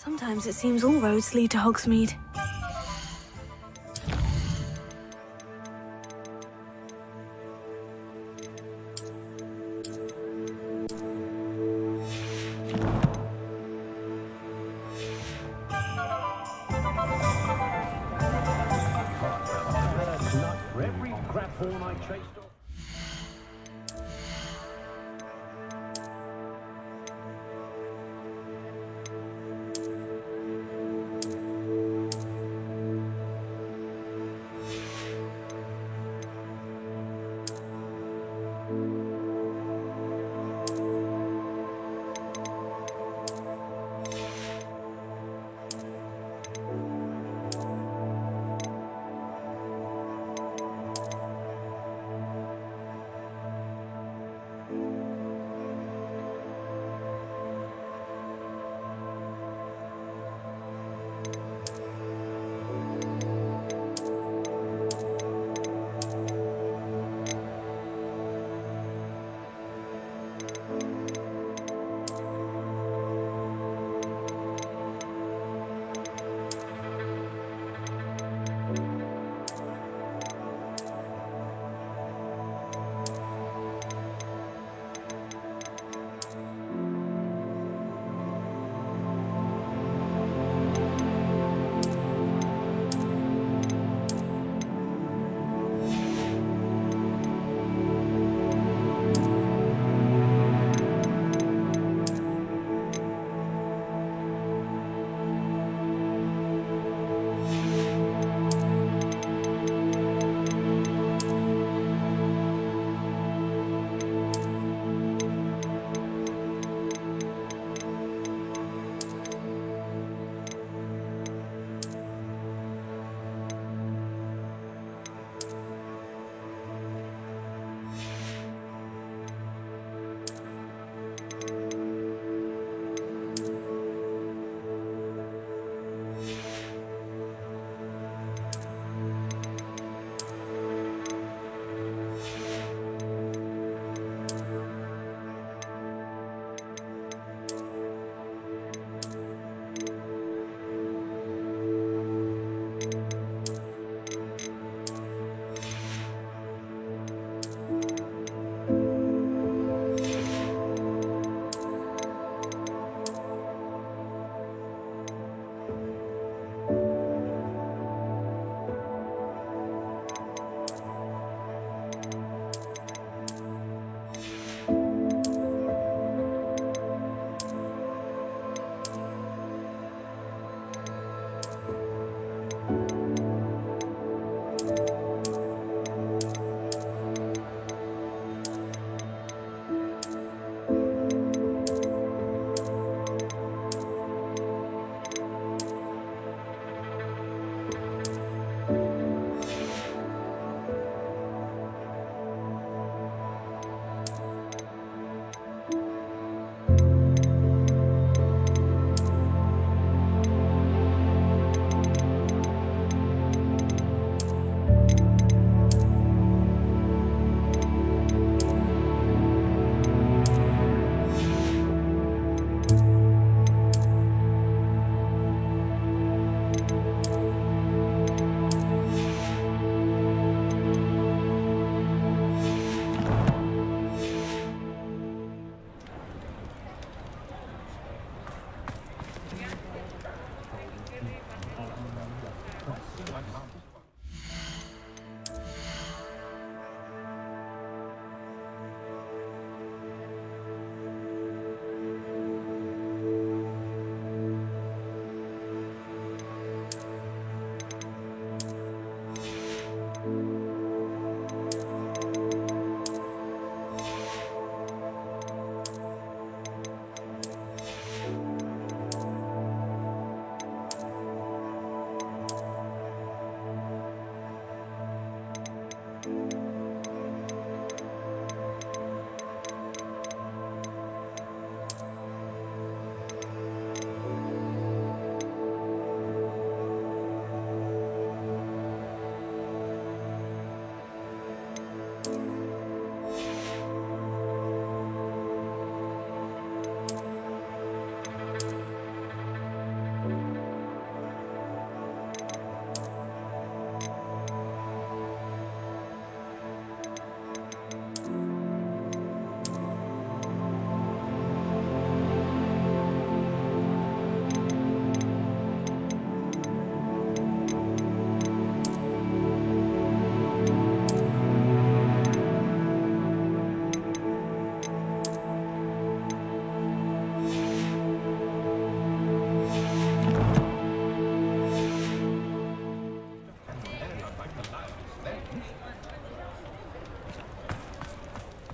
Sometimes it seems all roads lead to Hogsmeade. Every crap horn I chased off.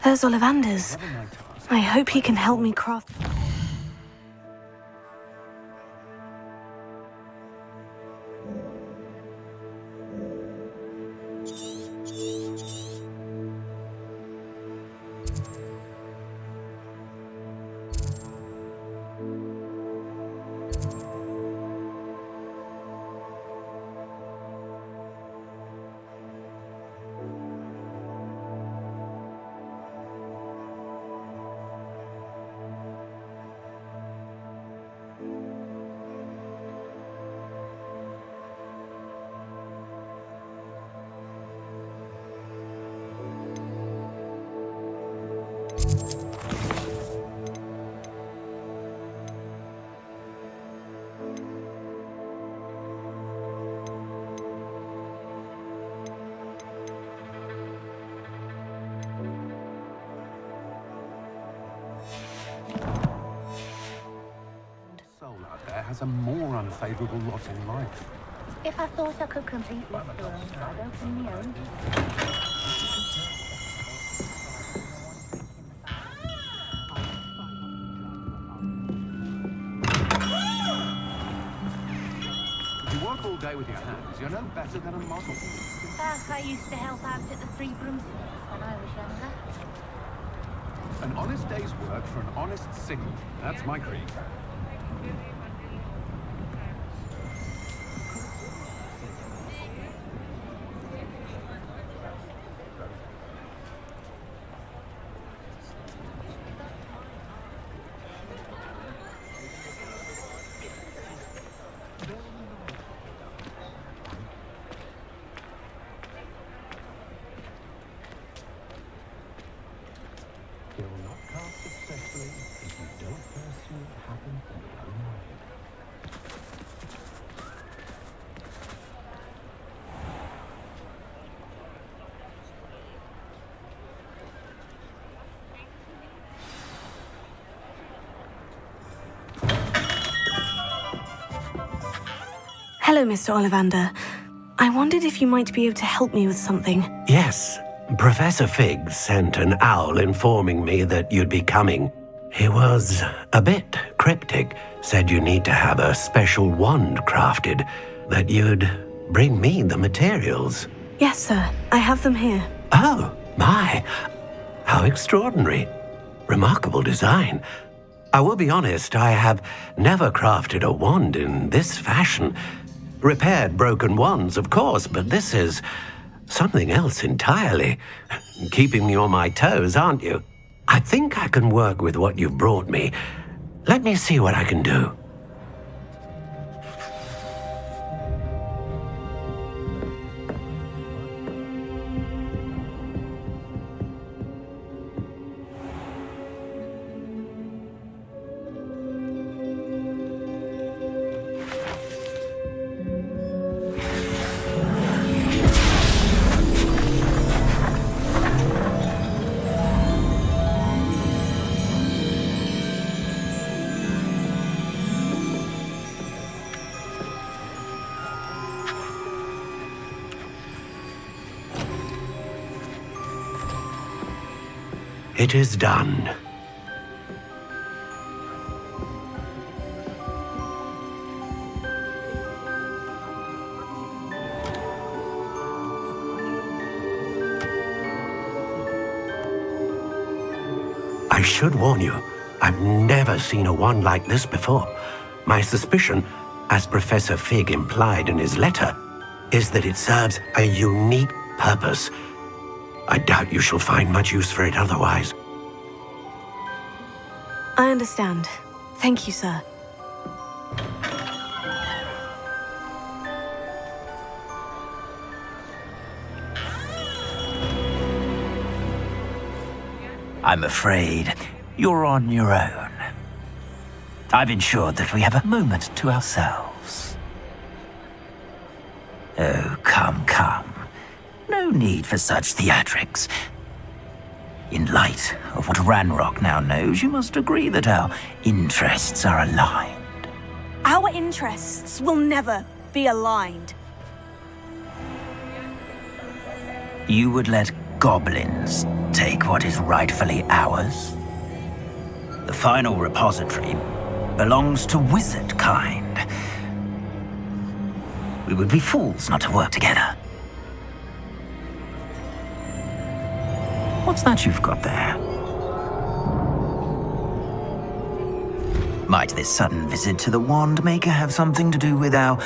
There's Ollivander's. I hope he can help me craft... Soul out there has a more unfavourable lot in life. If I thought I could complete this world, I'd open my own. If you work all day with your hands, you're no better than a model. I used to help out at the Three Broomsticks when I was younger. An honest day's work for an honest single. That's my creed. They will not cast successfully if you don't first see it happen in your own mind. Hello, Mr. Ollivander. I wondered if you might be able to help me with something. Yes, Professor Fig sent an owl informing me that you'd be coming. He was a bit cryptic, said you need to have a special wand crafted, that you'd bring me the materials. Yes, sir. I have them here. Oh, my. How extraordinary. Remarkable design. I will be honest, I have never crafted a wand in this fashion. Repaired broken wands, of course, but this is something else entirely. Keeping me on my toes, aren't you? I think I can work with what you've brought me. Let me see what I can do. It is done. I should warn you, I've never seen a wand like this before. My suspicion, as Professor Fig implied in his letter, is that it serves a unique purpose. I doubt you shall find much use for it otherwise. I understand. Thank you, sir. I'm afraid you're on your own. I've ensured that we have a moment to ourselves. Oh, come, come. No need for such theatrics. In light of what Ranrock now knows, you must agree that our interests are aligned. Our interests will never be aligned. You would let goblins take what is rightfully ours? The final repository belongs to wizard kind. We would be fools not to work together. What's that you've got there? Might this sudden visit to the Wand Maker have something to do with our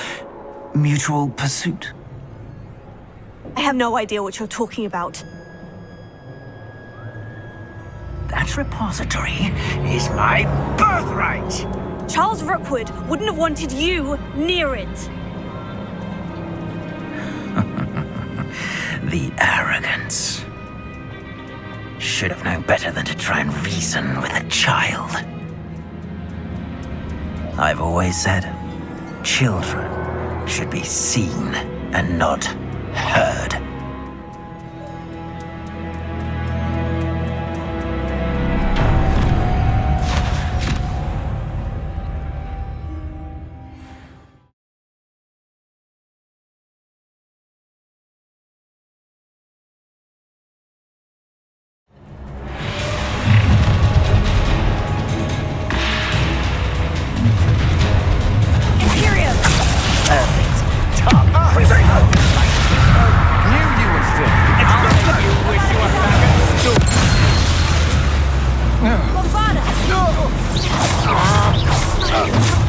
mutual pursuit? I have no idea what you're talking about. That repository is my birthright! Charles Rookwood wouldn't have wanted you near it. The arrogance. Should have known better than to try and reason with a child. I've always said, children should be seen and not heard.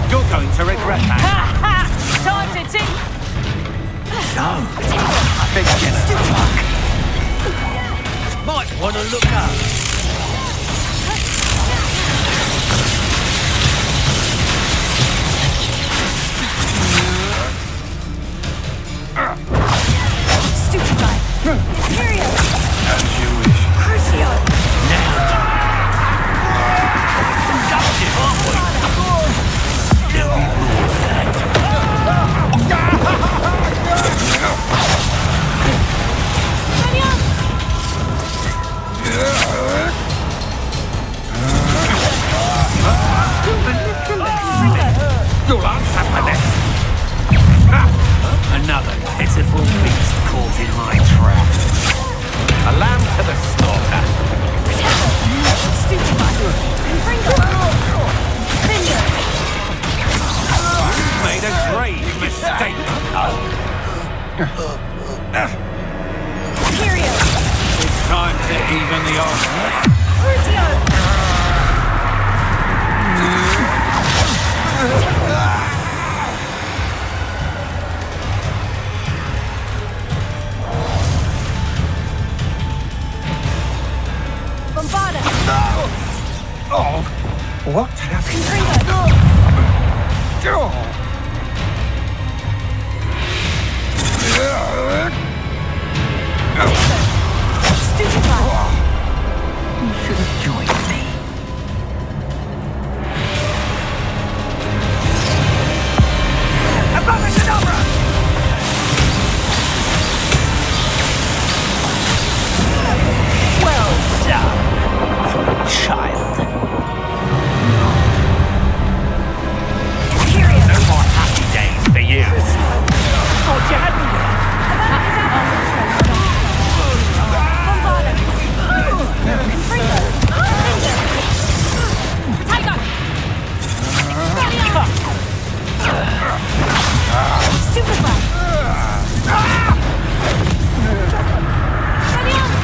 You're going to regret that. Time to tea. Might want to look up. Stupid guy. Imperial. As you wish. Crucio. You'll answer for this. Another pitiful beast caught in my trap. A lamb to the slaughter. Stupid guy. Pringle. Finger. You made a grave mistake. Imperial. It's time to even the odds. Crucio. Bombarda. Oh, what happened? Pringle. Stupid guy. You should have joined me. Well done, child. Imperial. No more happy days for you. Thought you had me. Bombarda. Pringle. Tiger. Stupid guy.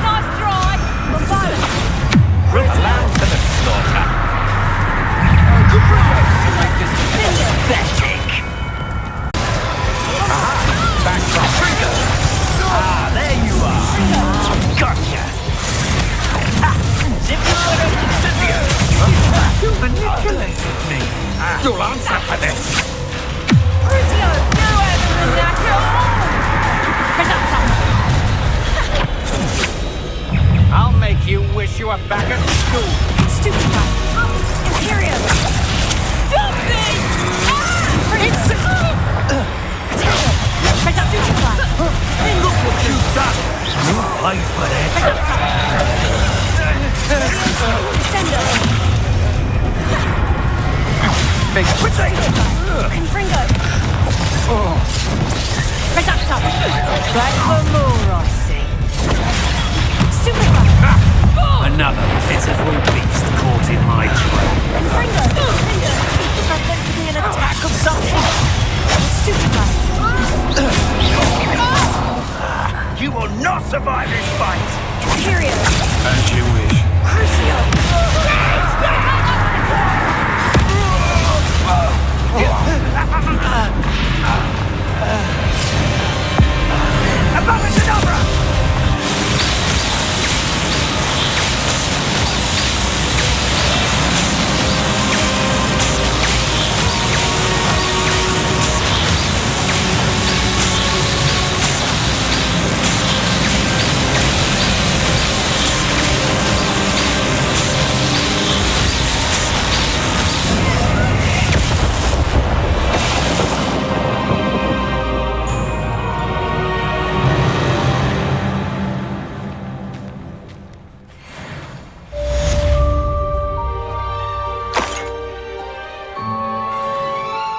Nice try. Bombarda. A lamb to the slaughter. Pathetic. Back from trigger. Ah, there you are. Gotcha. You manipulated me. You'll answer for this. Crucio. No evidence at all. I'll make you wish you were back at school. Stupid guy. Imperial. Stop this! It's... Stupid guy. Look what you've done. You pay for that. Sendo. Big potato. Confringo. Reducto. Back for more, I see. Another pitiful beast caught in my trap. Is that meant to be an attack of some sort? Stupid man. You will not survive this fight! Period. As you wish. Crucio. Abracadabra!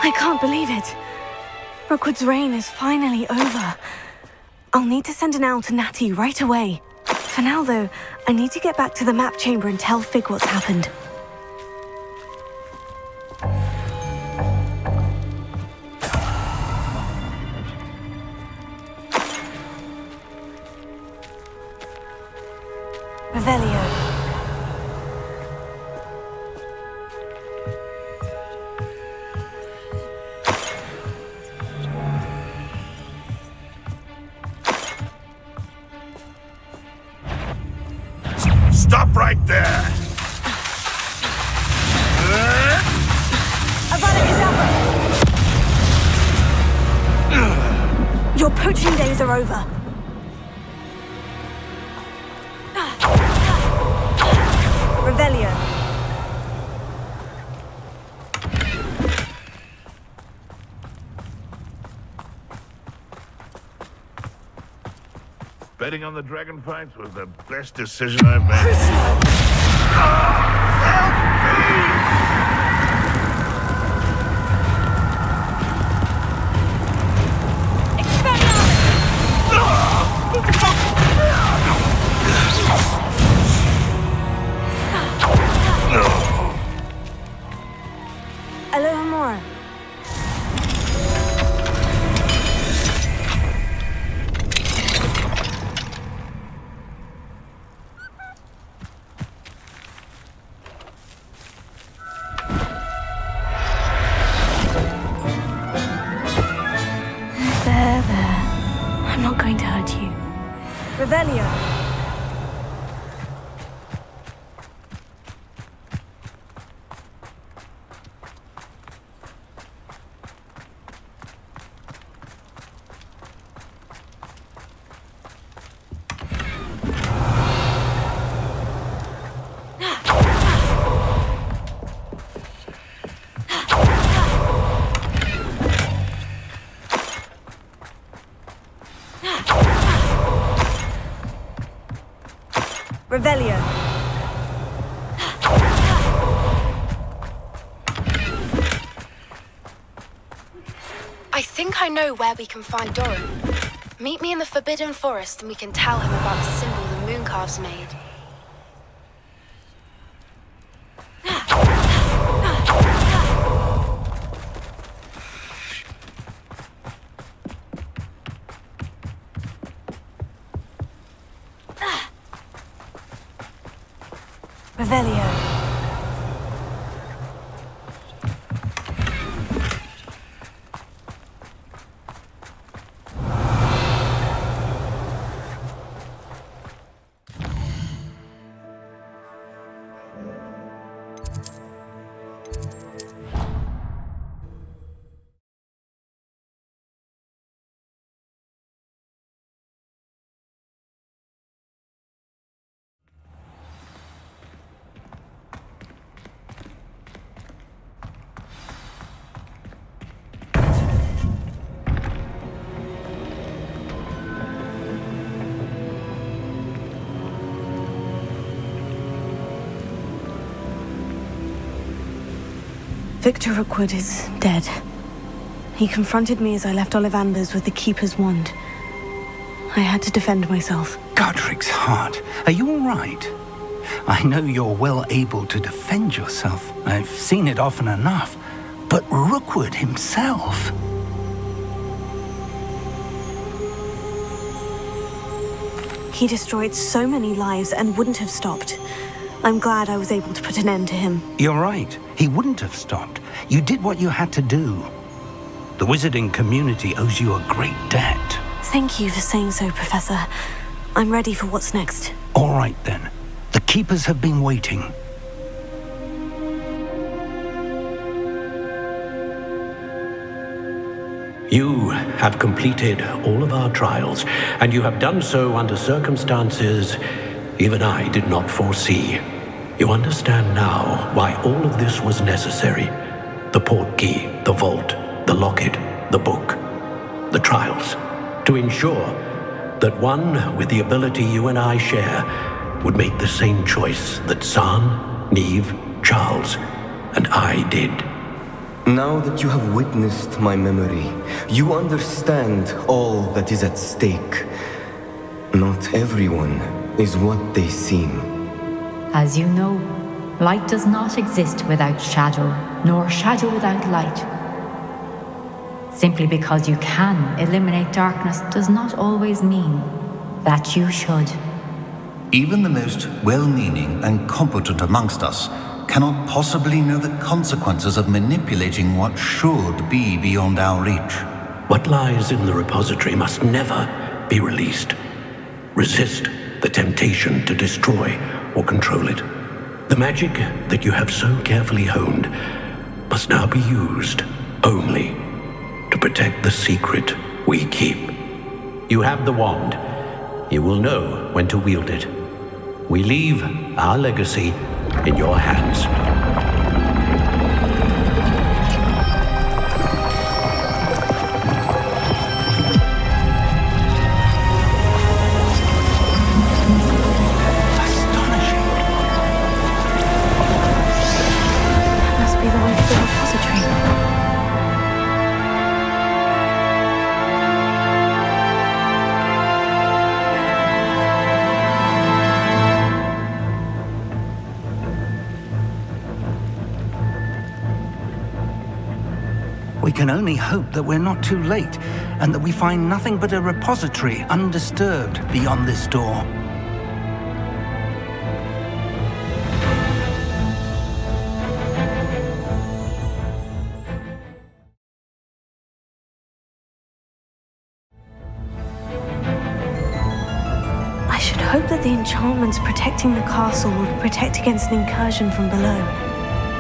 I can't believe it. Rookwood's reign is finally over. I'll need to send an owl to Natty right away. For now, though, I need to get back to the map chamber and tell Fig what's happened. Revelio. Stop right there! Your poaching days are over. Revelio. Betting on the dragon fights was the best decision I've made. Alohomora. There. I'm not going to hurt you. Revelio. Revelio. I think I know where we can find Doran. Meet me in the Forbidden Forest and we can tell him about the symbol the Mooncalves made. Revelio. Victor Rookwood is dead. He confronted me as I left Ollivander's with the Keeper's wand. I had to defend myself. Godric's heart. Are you all right? I know you're well able to defend yourself. I've seen it often enough. But Rookwood himself... He destroyed so many lives and wouldn't have stopped. I'm glad I was able to put an end to him. You're right. He wouldn't have stopped. You did what you had to do. The wizarding community owes you a great debt. Thank you for saying so, Professor. I'm ready for what's next. All right, then. The Keepers have been waiting. You have completed all of our trials, and you have done so under circumstances even I did not foresee. You understand now why all of this was necessary. The portkey, the vault, the locket, the book, the trials. To ensure that one with the ability you and I share would make the same choice that San, Neve, Charles, and I did. Now that you have witnessed my memory, you understand all that is at stake. Not everyone is what they seem. As you know, light does not exist without shadow, nor shadow without light. Simply because you can eliminate darkness does not always mean that you should. Even the most well-meaning and competent amongst us cannot possibly know the consequences of manipulating what should be beyond our reach. What lies in the repository must never be released. Resist the temptation to destroy or control it. The magic that you have so carefully honed must now be used only to protect the secret we keep. You have the wand. You will know when to wield it. We leave our legacy in your hands. Must be the way to the repository. We can only hope that we're not too late, and that we find nothing but a repository undisturbed beyond this door. I should hope that the enchantments protecting the castle will protect against an incursion from below.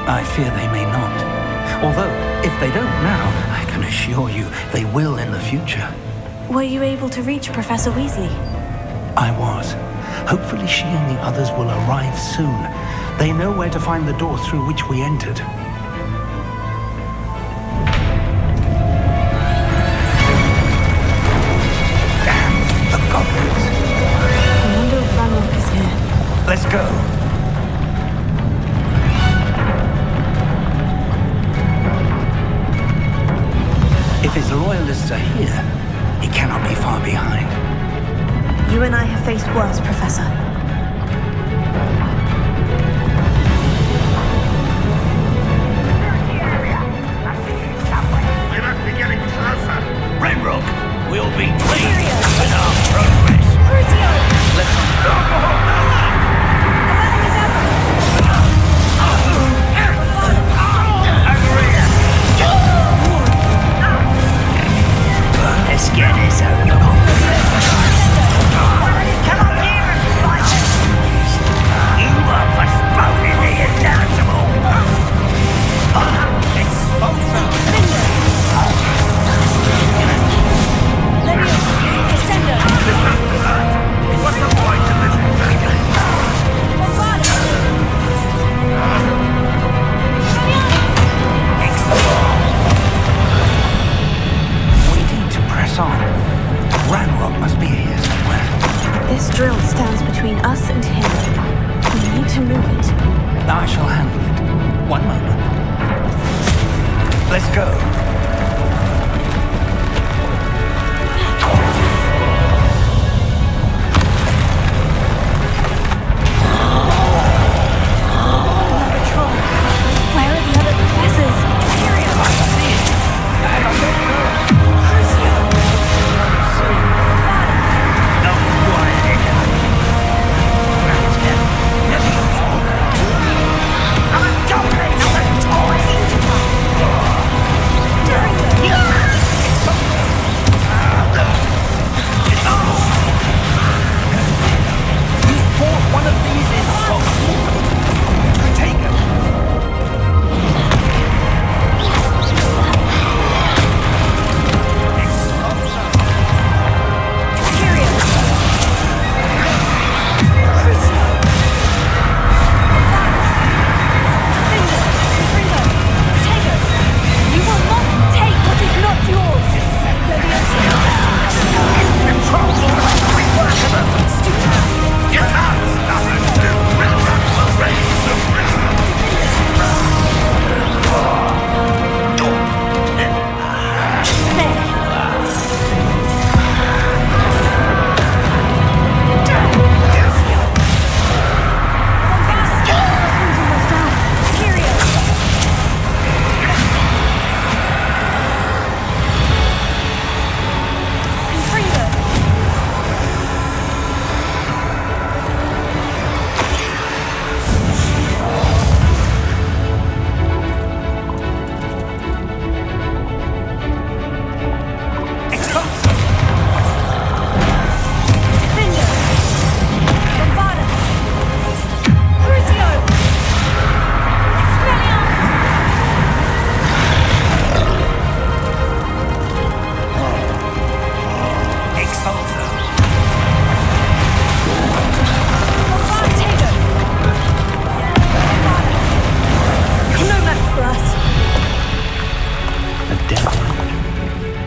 I fear they may not. Although, if they don't now, I can assure you they will in the future. Were you able to reach Professor Weasley? I was. Hopefully she and the others will arrive soon. They know where to find the door through which we entered. Damn, the goblins. I wonder if Ranrock is here. Let's go. If his loyalists are here, he cannot be far behind. You and I have faced worse, Professor. We must be getting closer. Renrock will be pleased with our progress. Let's Let's get this over. Come on here and fight it. You are postponing the inevitable. What's the point of this? We need to press on.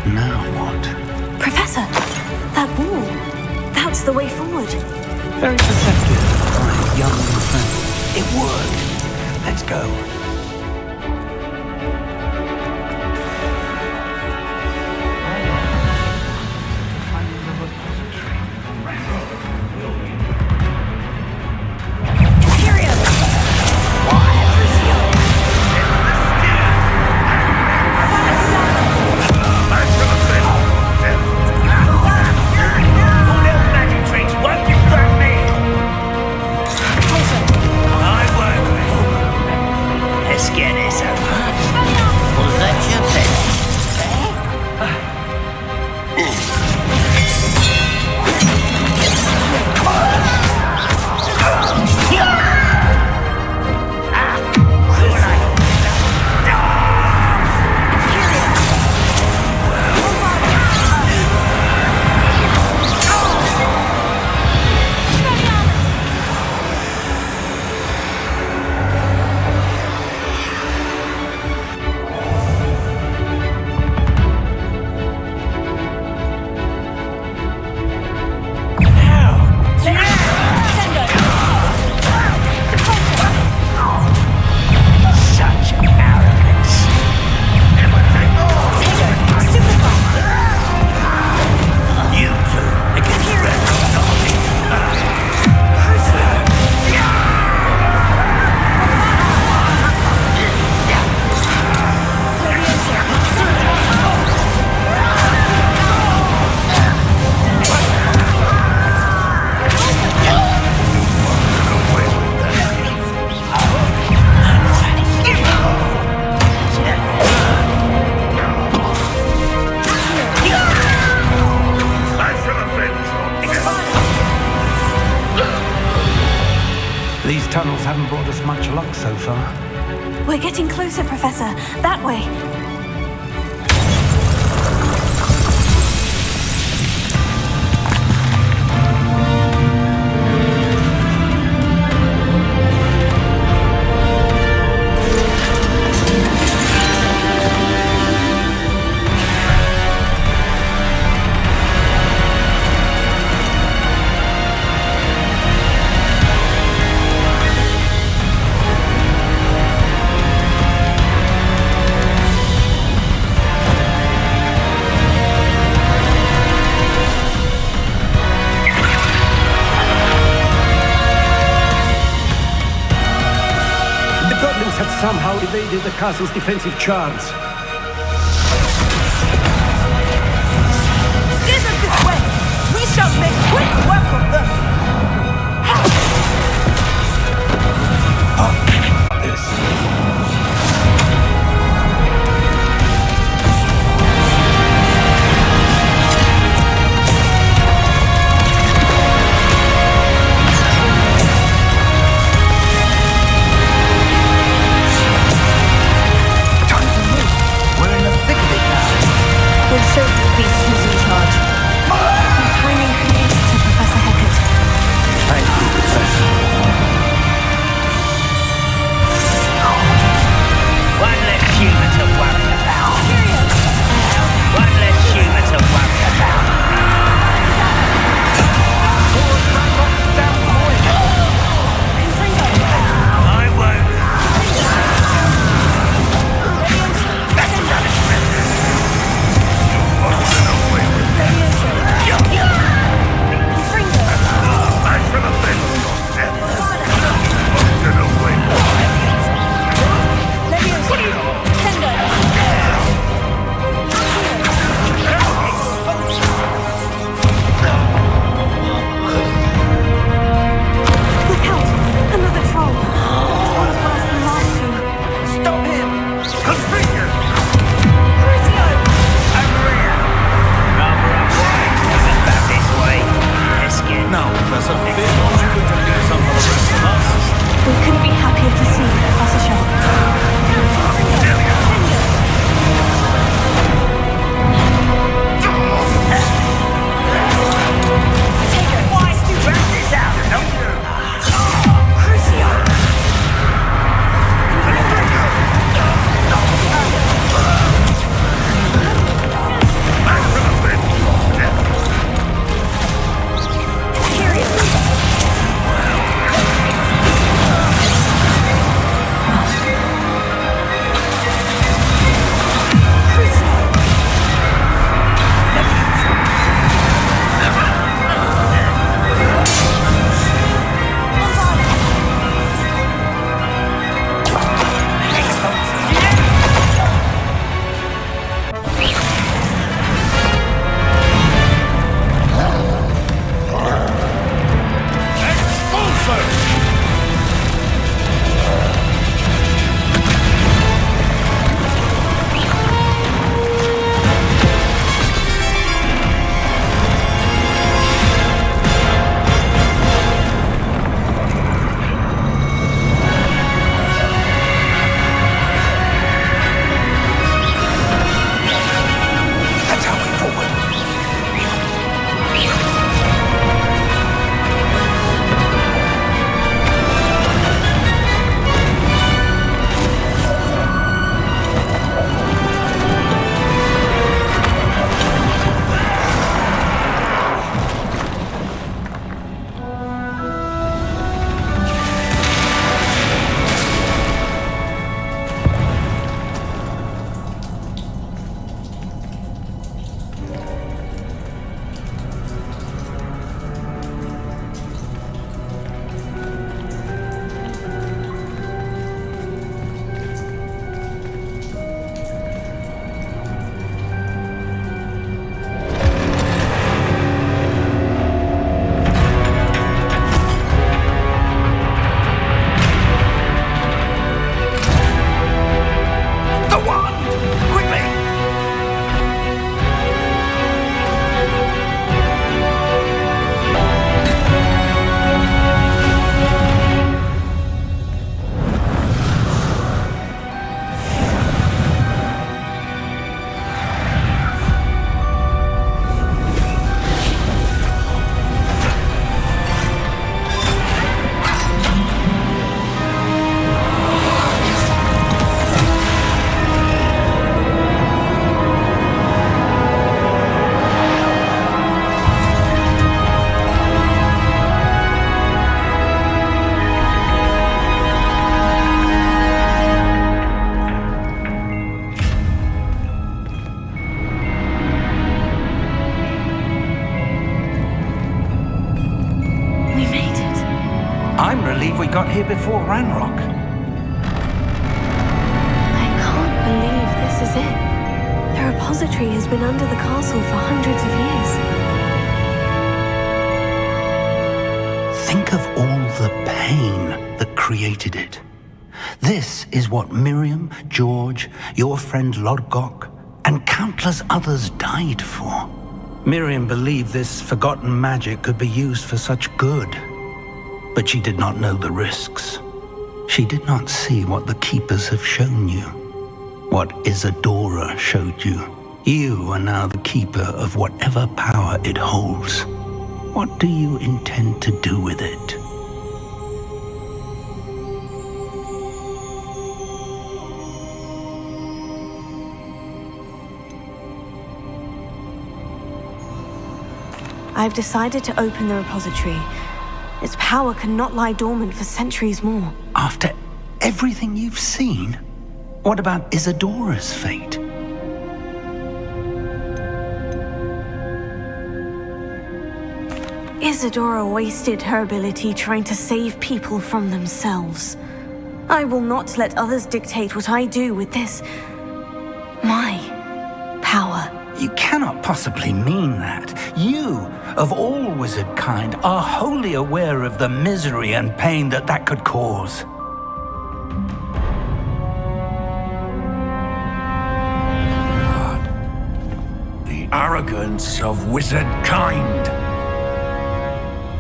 Now what? Professor, that wall. That's the way forward. Very perceptive, my young friend. It worked. Let's go. These tunnels haven't brought us much luck so far. We're getting closer, Professor. That way. Somehow evaded the castle's defensive charms. Steer them this way! We shall make quick work of them! we got here before Ranrock? I can't believe this is it. The repository has been under the castle for hundreds of years. Think of all the pain that created it. This is what Miriam, George, your friend Lodgok, and countless others died for. Miriam believed this forgotten magic could be used for such good, but she did not know the risks. She did not see what the Keepers have shown you, what Isadora showed you. You are now the Keeper of whatever power it holds. What do you intend to do with it? I've decided to open the repository. Its power cannot lie dormant for centuries more. After everything you've seen, what about Isadora's fate? Isadora wasted her ability trying to save people from themselves. I will not let others dictate what I do with this. My power. You cannot possibly mean that. You, of all wizard kind, are wholly aware of the misery and pain that could cause. The arrogance of wizard kind.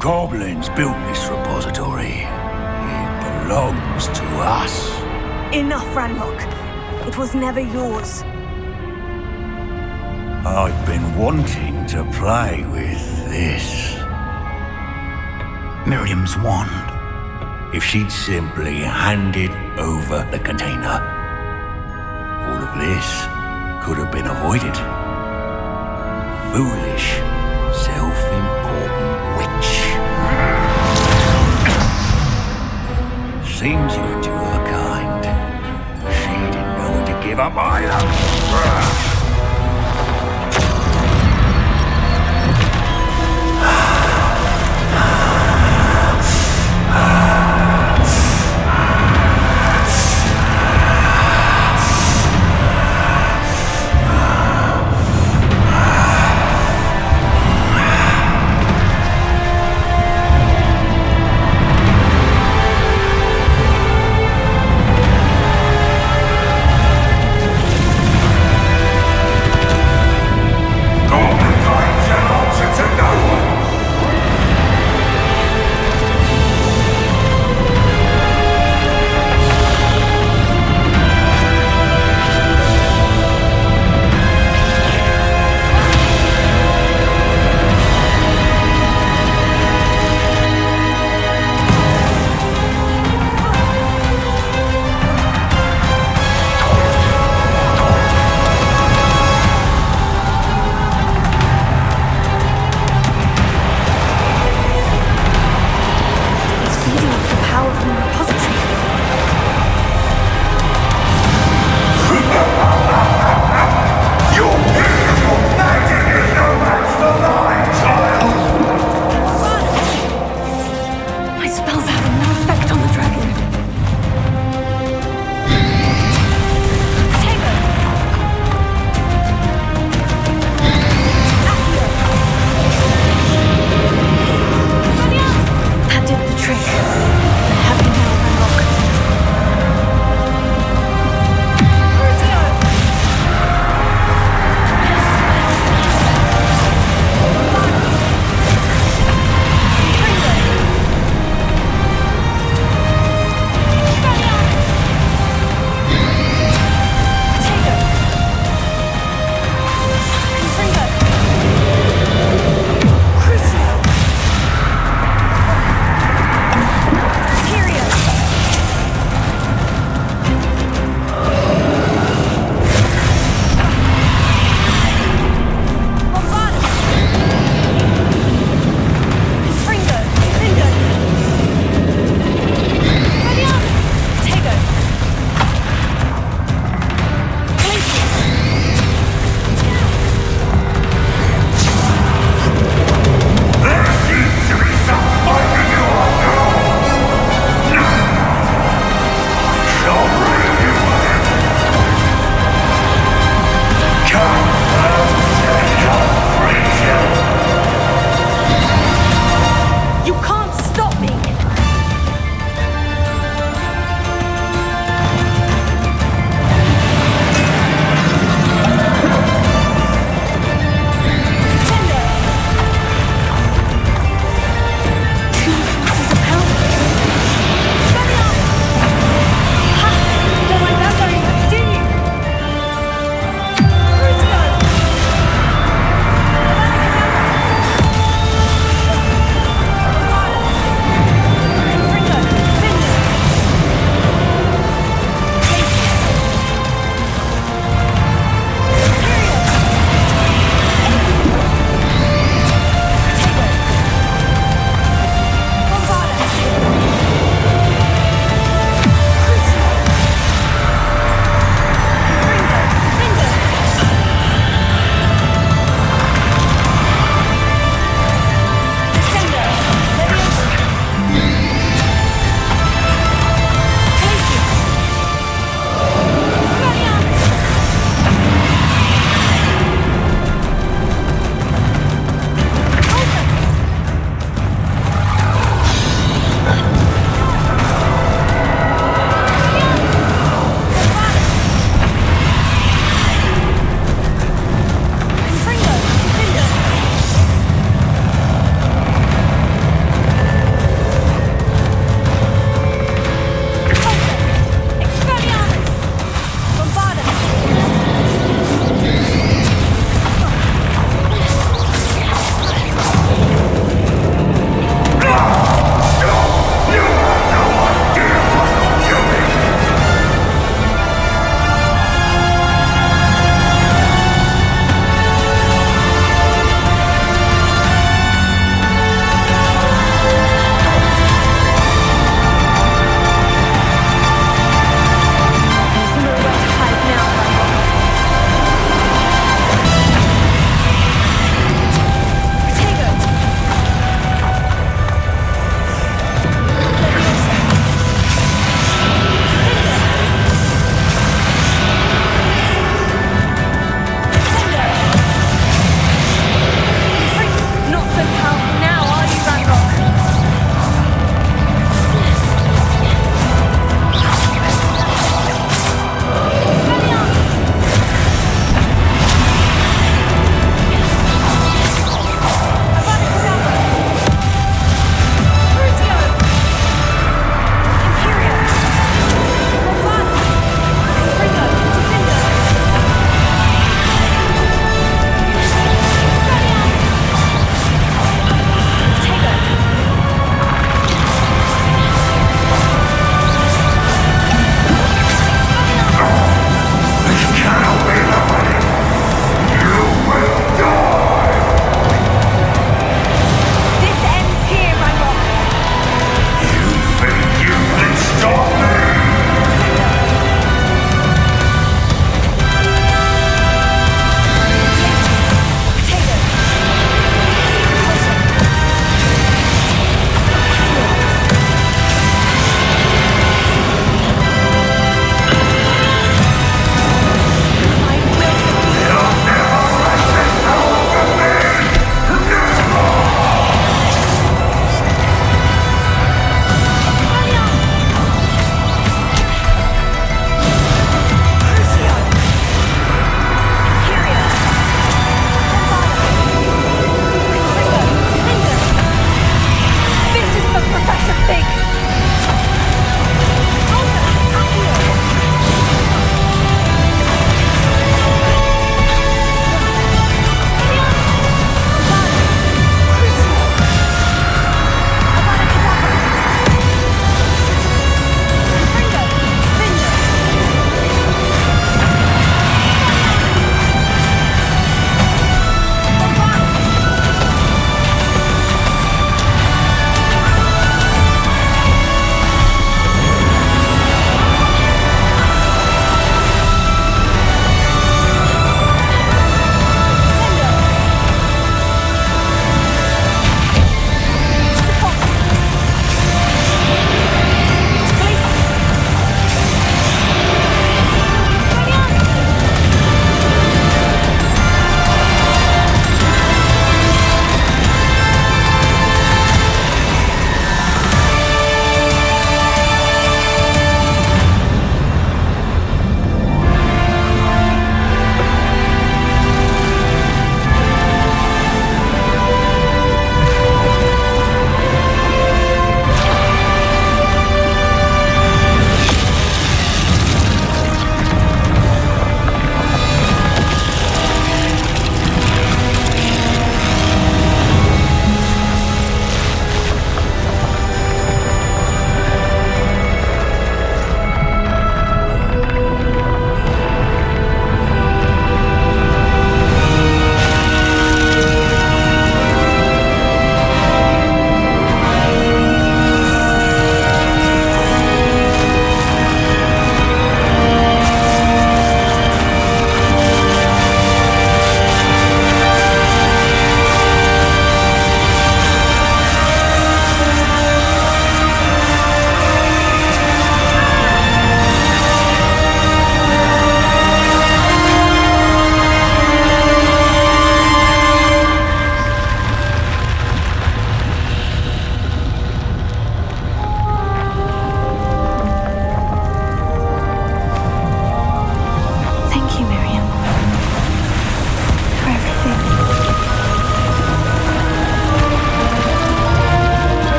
Goblins built this repository. It belongs to us. Enough, Ranrock. It was never yours. I've been wanting to play with this. Miriam's wand. If she'd simply handed over the container, all of this could have been avoided. Foolish, self-important witch. Seems you're two of a kind. She didn't know when to give up either.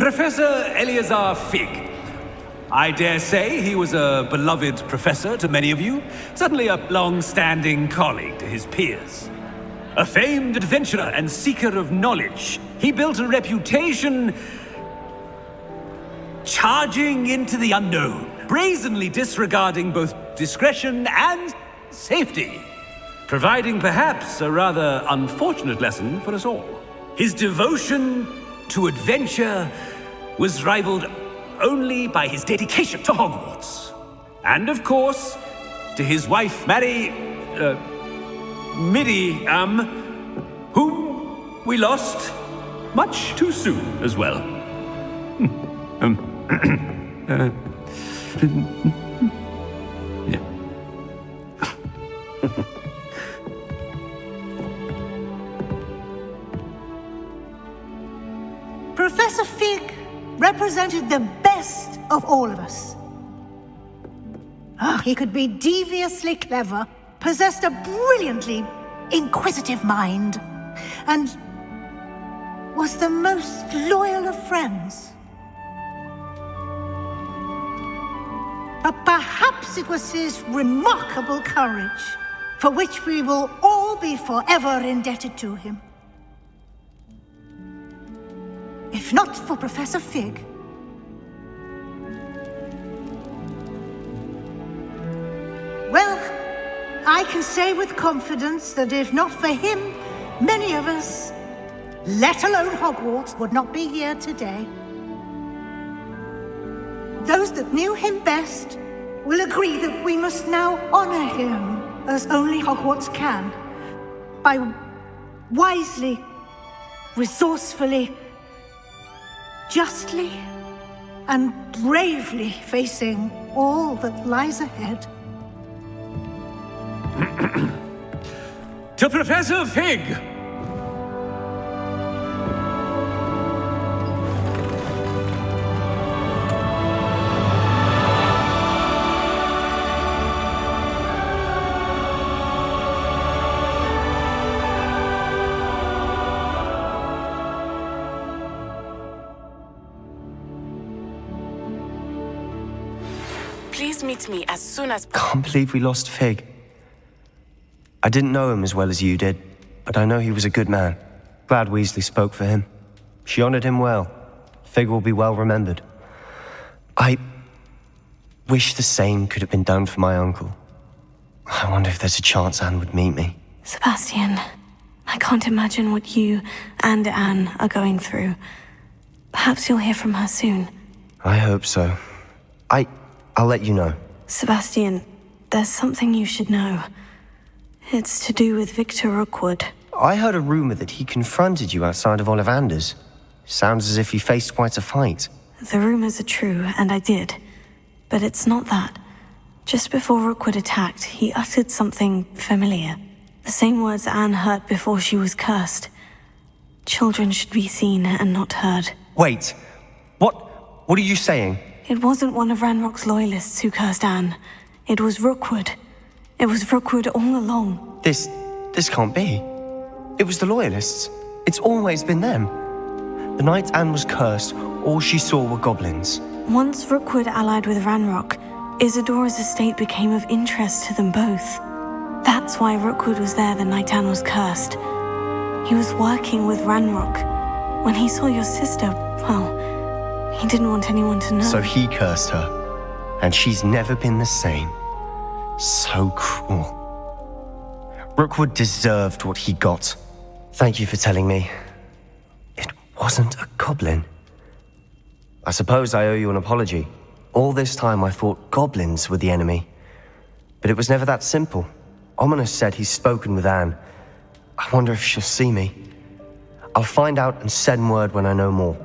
Professor Eleazar Fig. I dare say he was a beloved professor to many of you, certainly a long-standing colleague to his peers. A famed adventurer and seeker of knowledge, he built a reputation charging into the unknown, brazenly disregarding both discretion and safety, providing perhaps a rather unfortunate lesson for us all. His devotion to adventure was rivaled only by his dedication to Hogwarts. And of course, to his wife, whom we lost much too soon as well. Yeah. Professor Fig represented the best of all of us. He could be deviously clever, possessed a brilliantly inquisitive mind, and was the most loyal of friends. But perhaps it was his remarkable courage, for which we will all be forever indebted to him. If not for Professor Fig, well, I can say with confidence that if not for him, many of us, let alone Hogwarts, would not be here today. Those that knew him best will agree that we must now honor him as only Hogwarts can, by wisely, resourcefully, justly, and bravely facing all that lies ahead. To Professor Fig! Please meet me as soon as Can't believe we lost Fig. I didn't know him as well as you did, but I know he was a good man. Glad Weasley spoke for him. She honored him well. Fig will be well remembered. I wish the same could have been done for my uncle. I wonder if there's a chance Anne would meet me. Sebastian, I can't imagine what you and Anne are going through. Perhaps you'll hear from her soon. I hope so. I'll let you know. Sebastian, there's something you should know. It's to do with Victor Rookwood. I heard a rumor that he confronted you outside of Ollivander's. Sounds as if he faced quite a fight. The rumors are true, and I did. But it's not that. Just before Rookwood attacked, he uttered something familiar. The same words Anne heard before she was cursed. Children should be seen and not heard. Wait. What are you saying? It wasn't one of Ranrock's loyalists who cursed Anne. It was Rookwood. It was Rookwood all along. This can't be. It was the Loyalists. It's always been them. The night Anne was cursed, all she saw were goblins. Once Rookwood allied with Ranrock, Isadora's estate became of interest to them both. That's why Rookwood was there the night Anne was cursed. He was working with Ranrock. When he saw your sister, well, he didn't want anyone to know. So he cursed her, and she's never been the same. So cruel. Rookwood deserved what he got. Thank you for telling me. It wasn't a goblin. I suppose I owe you an apology. All this time I thought goblins were the enemy. But it was never that simple. Ominous said he's spoken with Anne. I wonder if she'll see me. I'll find out and send word when I know more.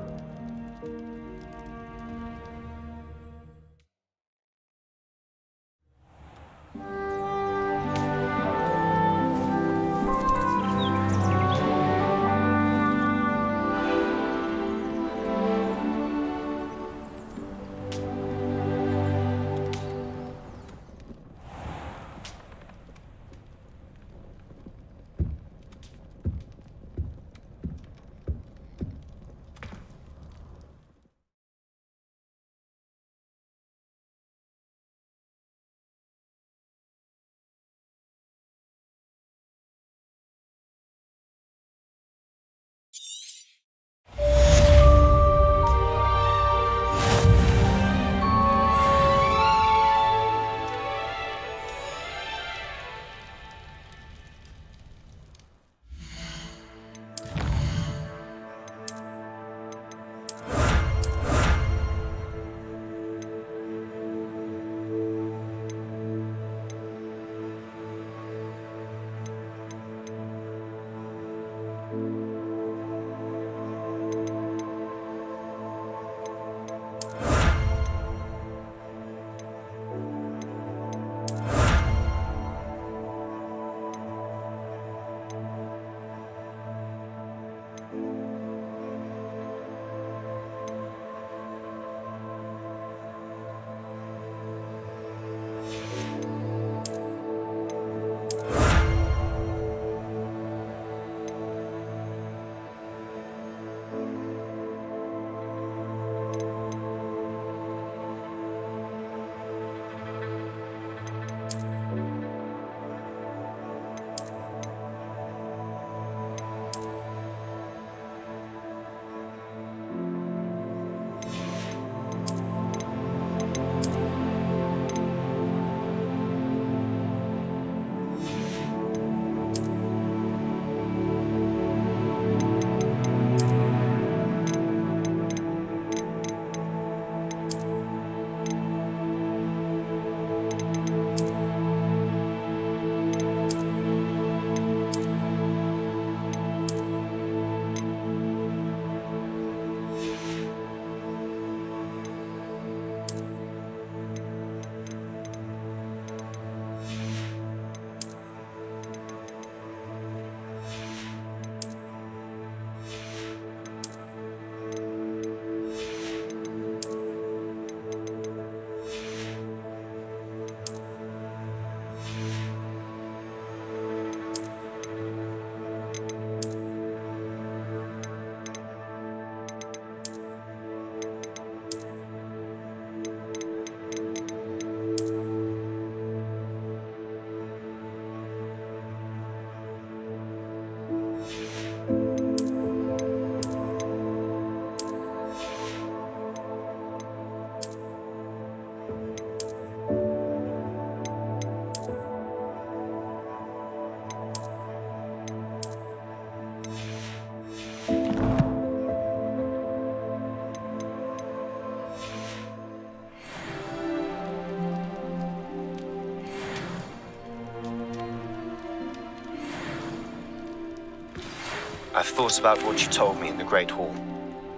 I've thought about what you told me in the Great Hall.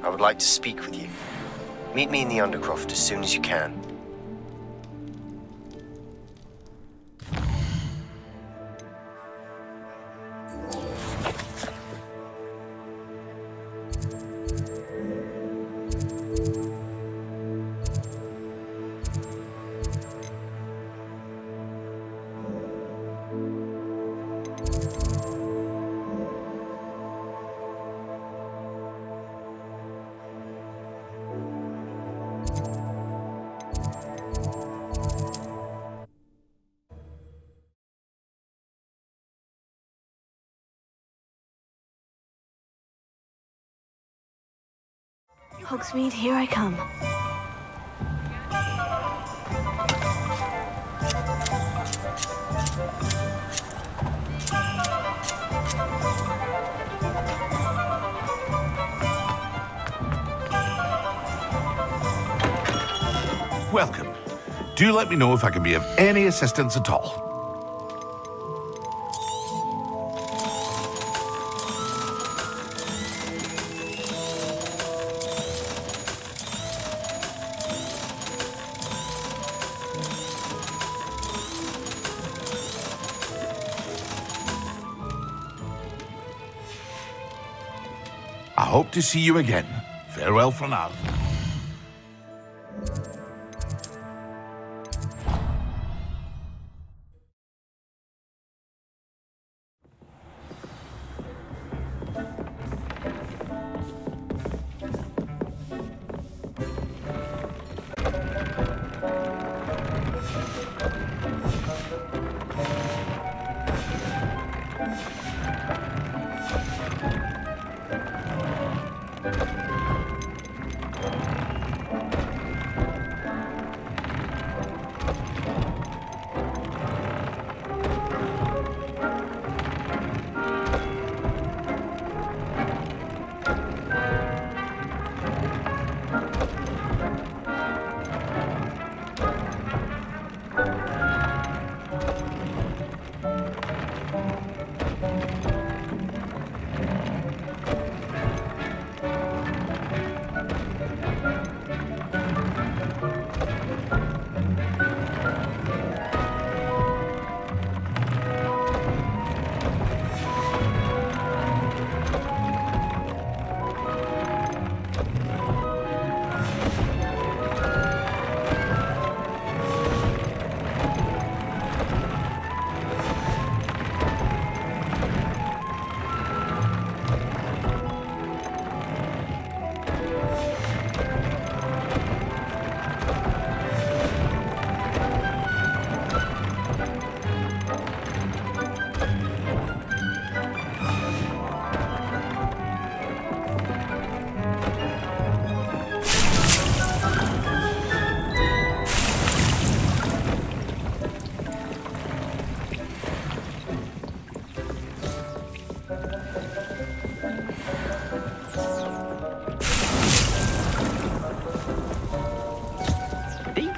I would like to speak with you. Meet me in the Undercroft as soon as you can. Hogsmeade, here I come. Welcome. Do let me know if I can be of any assistance at all. I hope to see you again. Farewell for now.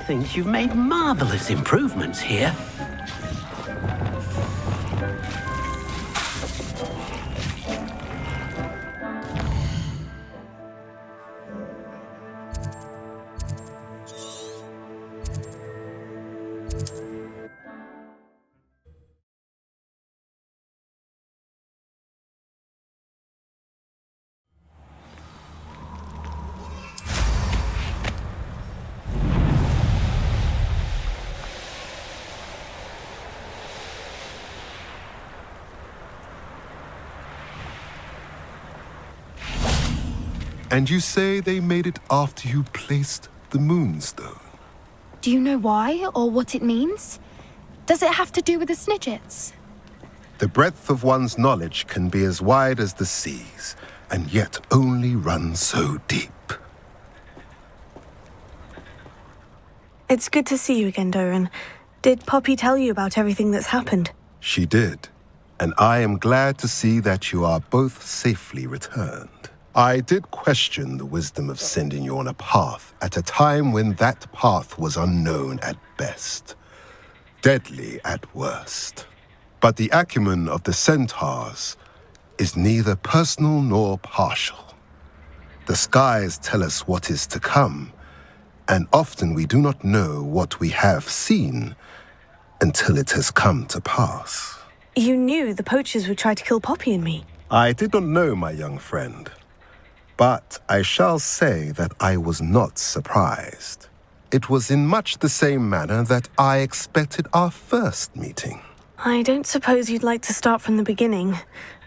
Thinks you've made marvelous improvements here. And you say they made it after you placed the Moonstone? Do you know why or what it means? Does it have to do with the Snidgets? The breadth of one's knowledge can be as wide as the seas, and yet only run so deep. It's good to see you again, Doran. Did Poppy tell you about everything that's happened? She did, and I am glad to see that you are both safely returned. I did question the wisdom of sending you on a path at a time when that path was unknown at best, deadly at worst. But the acumen of the centaurs is neither personal nor partial. The skies tell us what is to come, and often we do not know what we have seen until it has come to pass. You knew the poachers would try to kill Poppy and me. I did not know, my young friend, but I shall say that I was not surprised. It was in much the same manner that I expected our first meeting. I don't suppose you'd like to start from the beginning.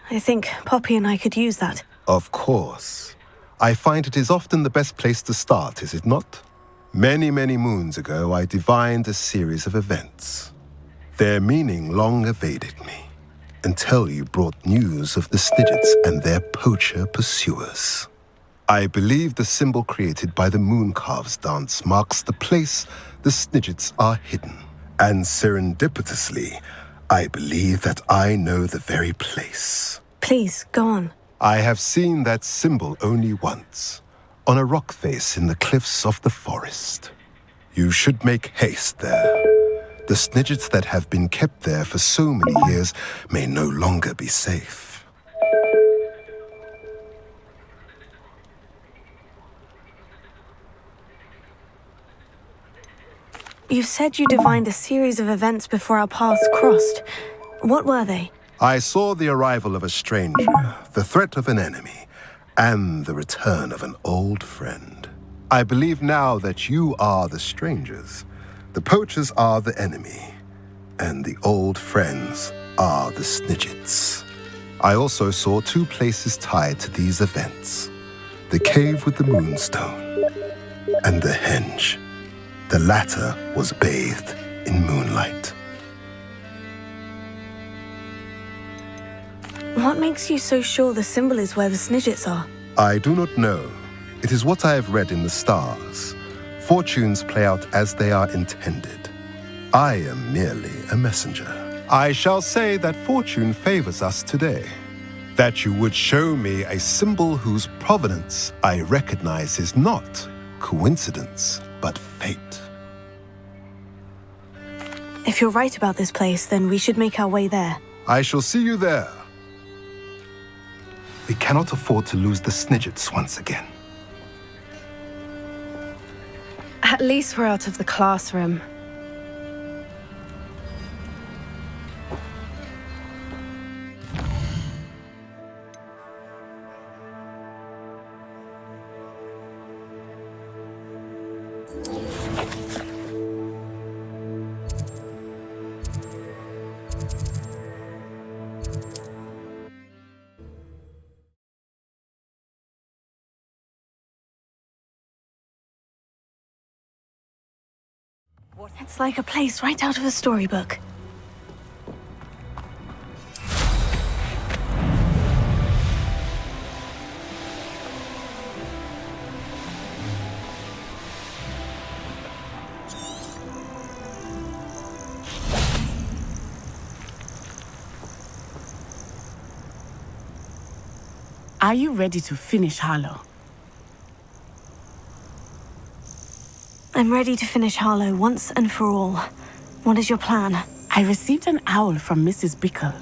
I think Poppy and I could use that. Of course. I find it is often the best place to start, is it not? Many, many moons ago, I divined a series of events. Their meaning long evaded me, until you brought news of the Snidgets and their poacher pursuers. I believe the symbol created by the Mooncalves dance marks the place the Snidgets are hidden. And serendipitously, I believe that I know the very place. Please, go on. I have seen that symbol only once, on a rock face in the cliffs of the forest. You should make haste there. The Snidgets that have been kept there for so many years may no longer be safe. You said you divined a series of events before our paths crossed. What were they? I saw the arrival of a stranger, the threat of an enemy, and the return of an old friend. I believe now that you are the strangers, the poachers are the enemy, and the old friends are the Snidgets. I also saw two places tied to these events, the cave with the moonstone and the henge. The latter was bathed in moonlight. What makes you so sure the symbol is where the Snidgets are? I do not know. It is what I have read in the stars. Fortunes play out as they are intended. I am merely a messenger. I shall say that fortune favors us today. That you would show me a symbol whose provenance I recognize is not coincidence, but fate. If you're right about this place, then we should make our way there. I shall see you there. We cannot afford to lose the Snidgets once again. At least we're out of the classroom. It's like a place right out of a storybook. Are you ready to finish Harlow? I'm ready to finish Harlow once and for all. What is your plan? I received an owl from Mrs. Bickle.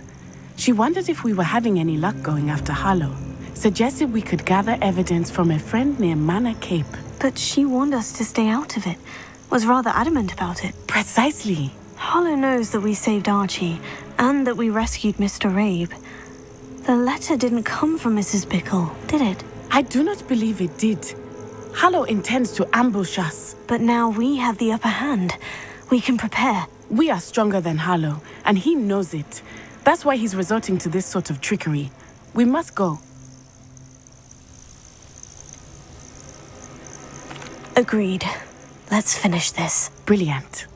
She wondered if we were having any luck going after Harlow. Suggested we could gather evidence from a friend near Manor Cape. But she warned us to stay out of it. Was rather adamant about it. Precisely. Harlow knows that we saved Archie, and that we rescued Mr. Rabe. The letter didn't come from Mrs. Bickle, did it? I do not believe it did. Harlow intends to ambush us. But now we have the upper hand. We can prepare. We are stronger than Harlow, and he knows it. That's why he's resorting to this sort of trickery. We must go. Agreed. Let's finish this. Brilliant.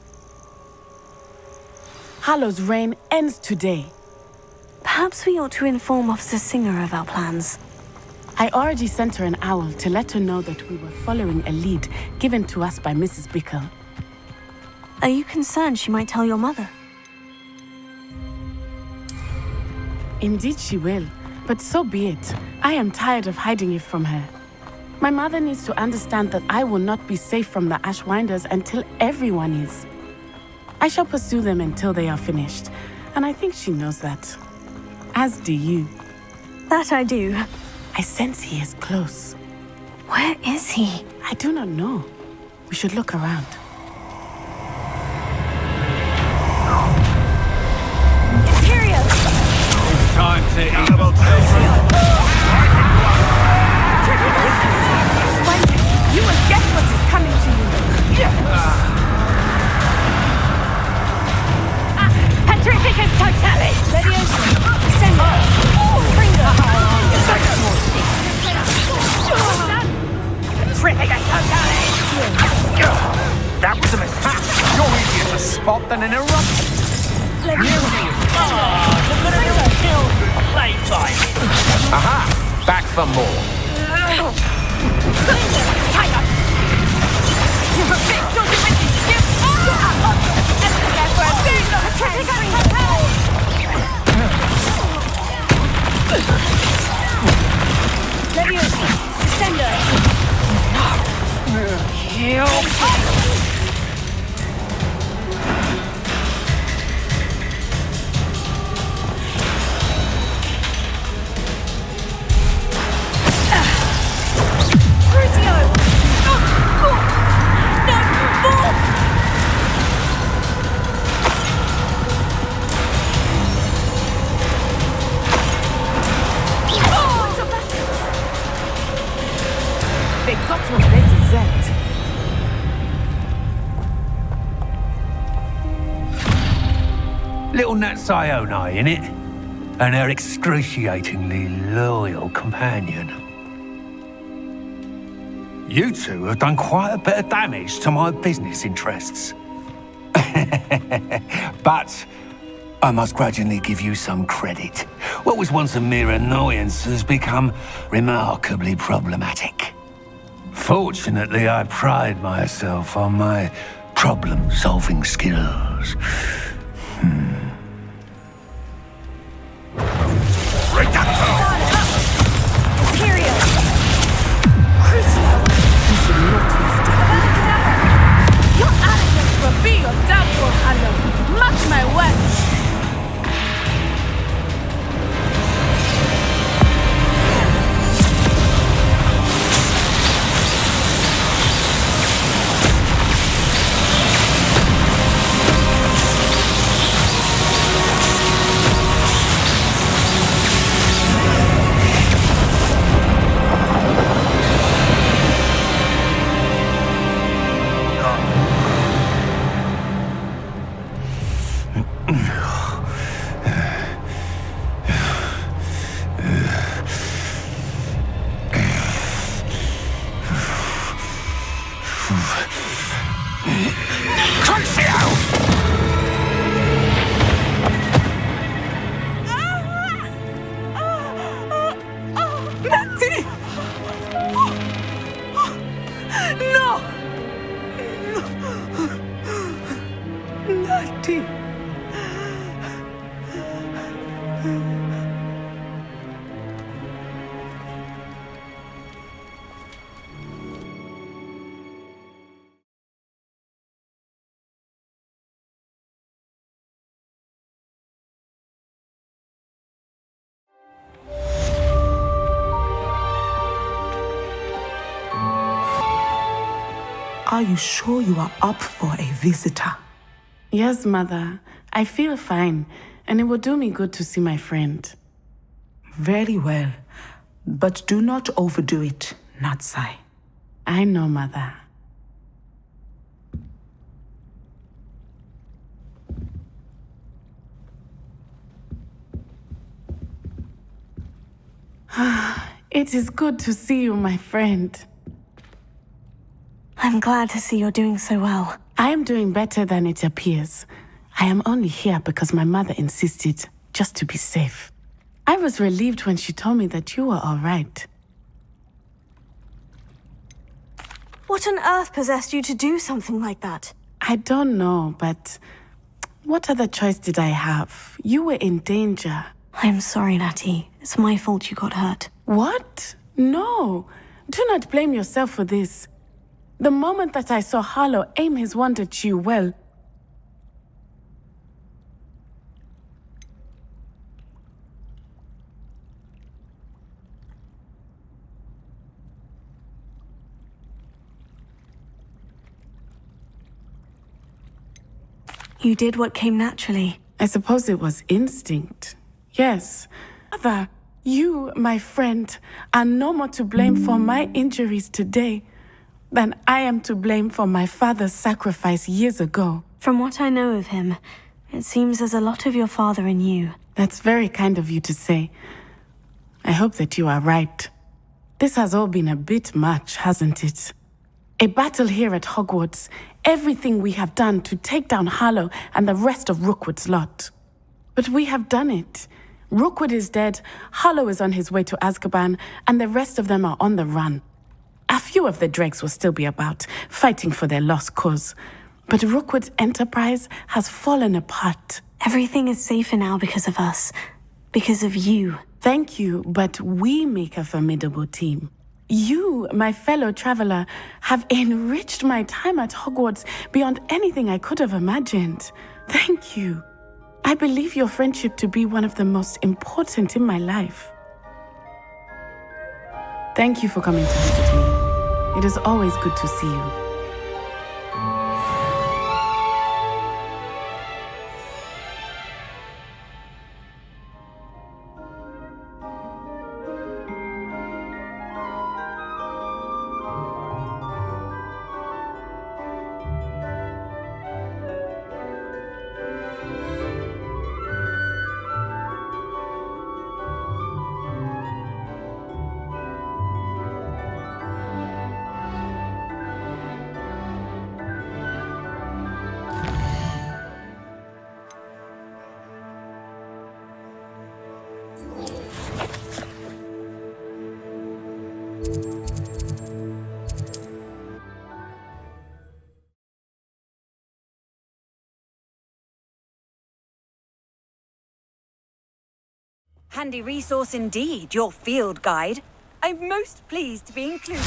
Harlow's reign ends today. Perhaps we ought to inform Officer Singer of our plans. I already sent her an owl to let her know that we were following a lead given to us by Mrs. Bickle. Are you concerned she might tell your mother? Indeed she will, but so be it. I am tired of hiding it from her. My mother needs to understand that I will not be safe from the Ashwinders until everyone is. I shall pursue them until they are finished, and I think she knows that. As do you. That I do. I sense he is close. Where is he? I do not know. We should look around. Imperial! Time to eat. You will get what is coming to you. Petrificus totalis! Leviosa! Sender! Pringle! Petrificus totalis! That was a mistake. You're easier to spot than an eruption. Leviosa! Aha! Back for more. Leviosa! Sender! They got what they deserved. Little Nat Sioni, innit? And her excruciatingly loyal companion. You two have done quite a bit of damage to my business interests. But I must grudgingly give you some credit. What was once a mere annoyance has become remarkably problematic. Fortunately, I pride myself on my problem-solving skills. Imperial! Crucio! You should not use Your arrogance will be your downfall, Harlow. Mark my words. Are you sure you are up for a visitor? Yes, Mother. I feel fine, and it will do me good to see my friend. Very well. But do not overdo it, Natsai. I know, Mother. It is good to see you, my friend. I'm glad to see you're doing so well. I am doing better than it appears. I am only here because my mother insisted, just to be safe. I was relieved when she told me that you were all right. What on earth possessed you to do something like that? I don't know, but what other choice did I have? You were in danger. I'm sorry, Natty. It's my fault you got hurt. What? No. Do not blame yourself for this. The moment that I saw Harlow aim his wand at you, well... You did what came naturally. I suppose it was instinct. Yes. Mother, you, my friend, are no more to blame for my injuries today than I am to blame for my father's sacrifice years ago. From what I know of him, it seems there's a lot of your father in you. That's very kind of you to say. I hope that you are right. This has all been a bit much, hasn't it? A battle here at Hogwarts, everything we have done to take down Harlow and the rest of Rookwood's lot. But we have done it. Rookwood is dead, Harlow is on his way to Azkaban, and the rest of them are on the run. A few of the dregs will still be about, fighting for their lost cause. But Rookwood's enterprise has fallen apart. Everything is safer now because of us. Because of you. Thank you, but we make a formidable team. You, my fellow traveler, have enriched my time at Hogwarts beyond anything I could have imagined. Thank you. I believe your friendship to be one of the most important in my life. Thank you for coming to visit me. It is always good to see you. Handy resource indeed, your field guide. I'm most pleased to be included.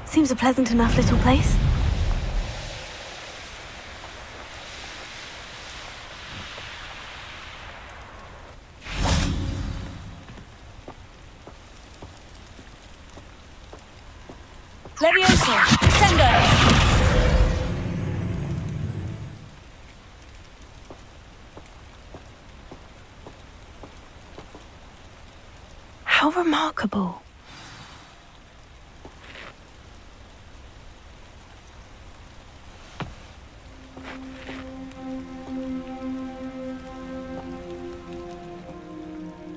Seems a pleasant enough little place. Leviosa, Sendo! How remarkable.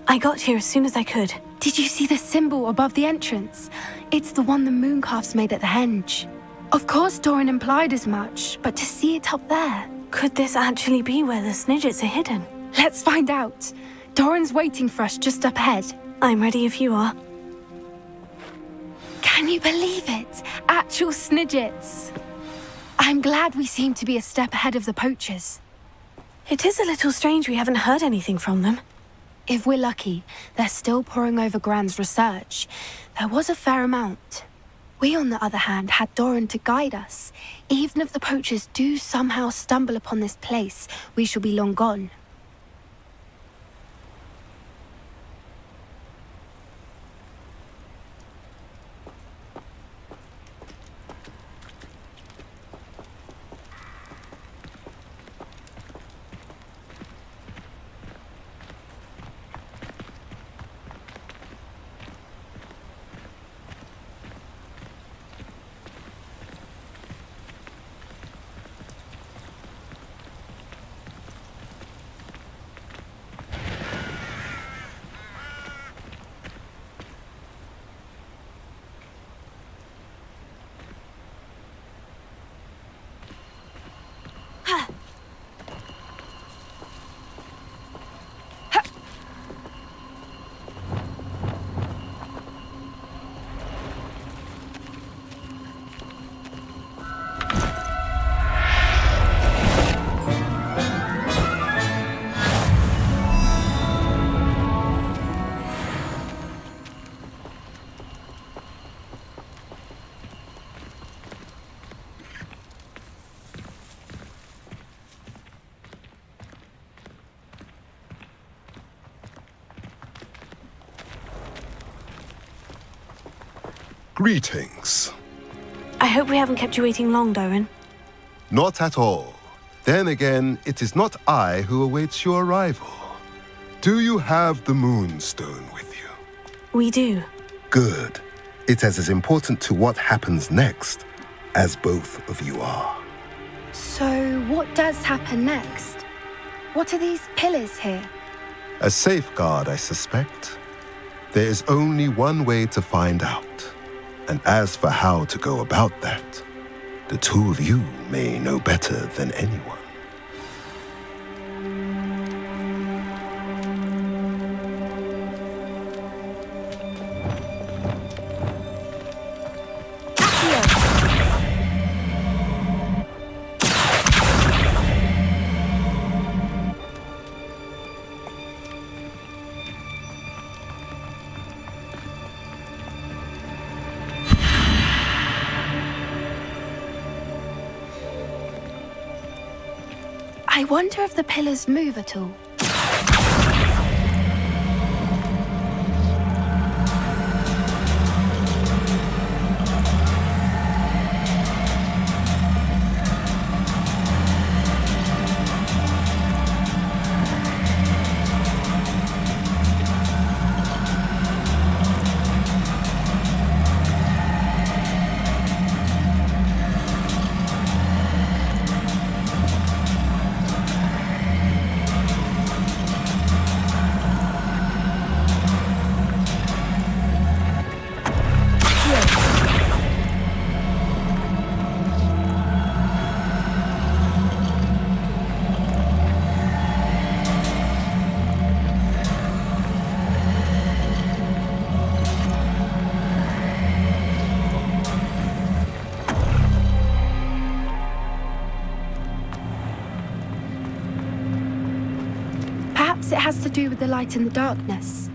I got here as soon as I could. Did you see the symbol above the entrance? It's the one the mooncalves made at the henge. Of course Doran implied as much, but to see it up there... Could this actually be where the Snidgets are hidden? Let's find out. Doran's waiting for us just up ahead. I'm ready if you are. Can you believe it? Actual Snidgets. I'm glad we seem to be a step ahead of the poachers. It is a little strange we haven't heard anything from them. If we're lucky, they're still poring over Gran's research. There was a fair amount. We, on the other hand, had Doran to guide us. Even if the poachers do somehow stumble upon this place, we shall be long gone. Greetings. I hope we haven't kept you waiting long, Doran. Not at all. Then again, it is not I who awaits your arrival. Do you have the Moonstone with you? We do. Good. It is as important to what happens next as both of you are. So, what does happen next? What are these pillars here? A safeguard, I suspect. There is only one way to find out. And as for how to go about that, the two of you may know better than anyone. I wonder if the pillars move at all. Perhaps it has to do with the light and the darkness.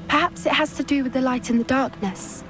Perhaps it has to do with the light and the darkness.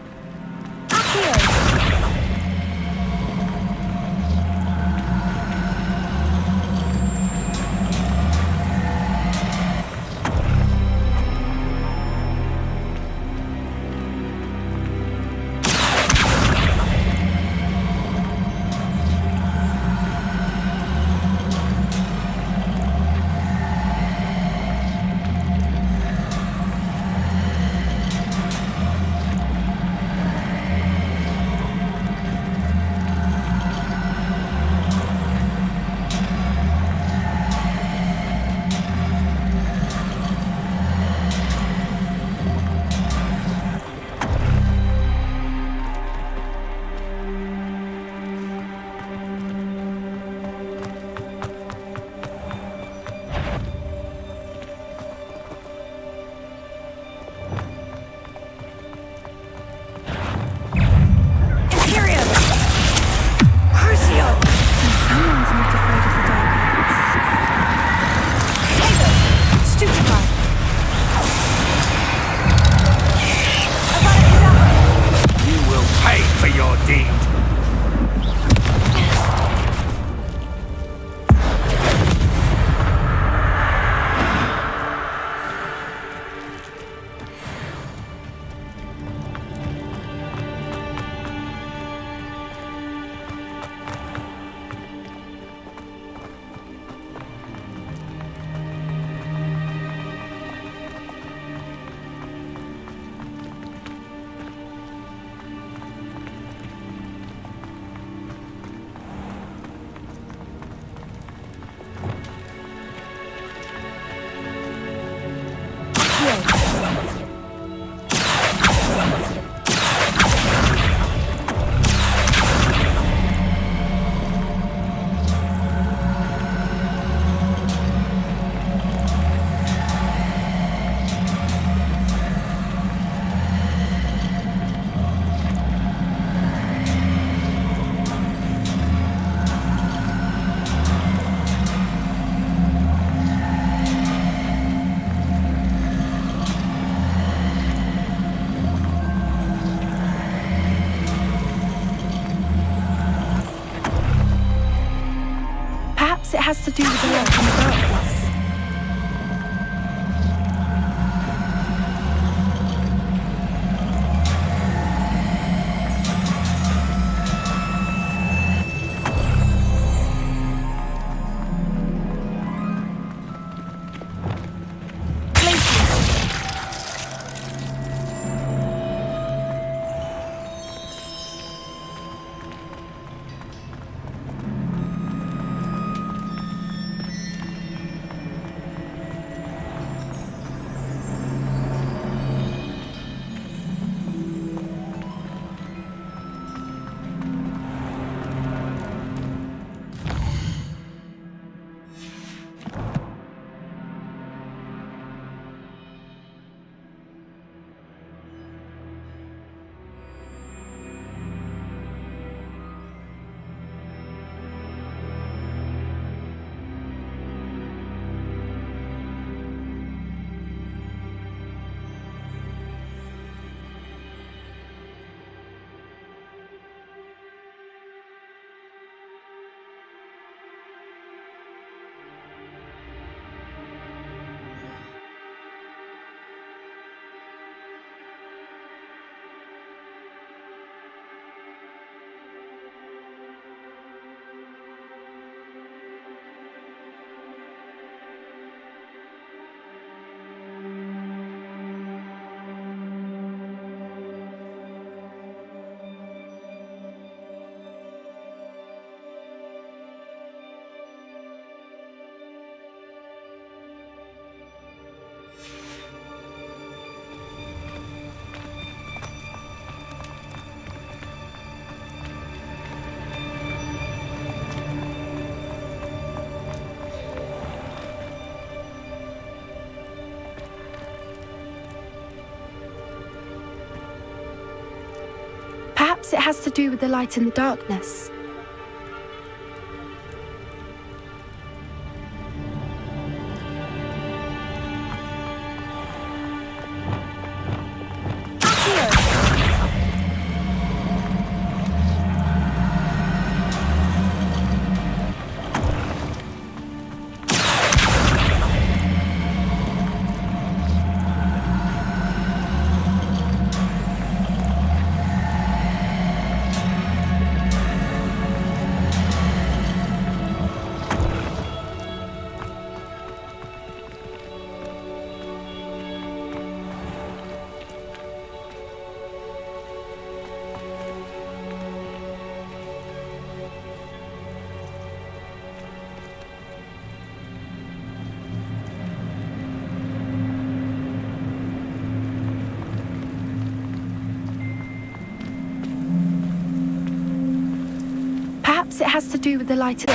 do with the light and the darkness? Perhaps it has to do with the light and the darkness. Perhaps it has to do with the light.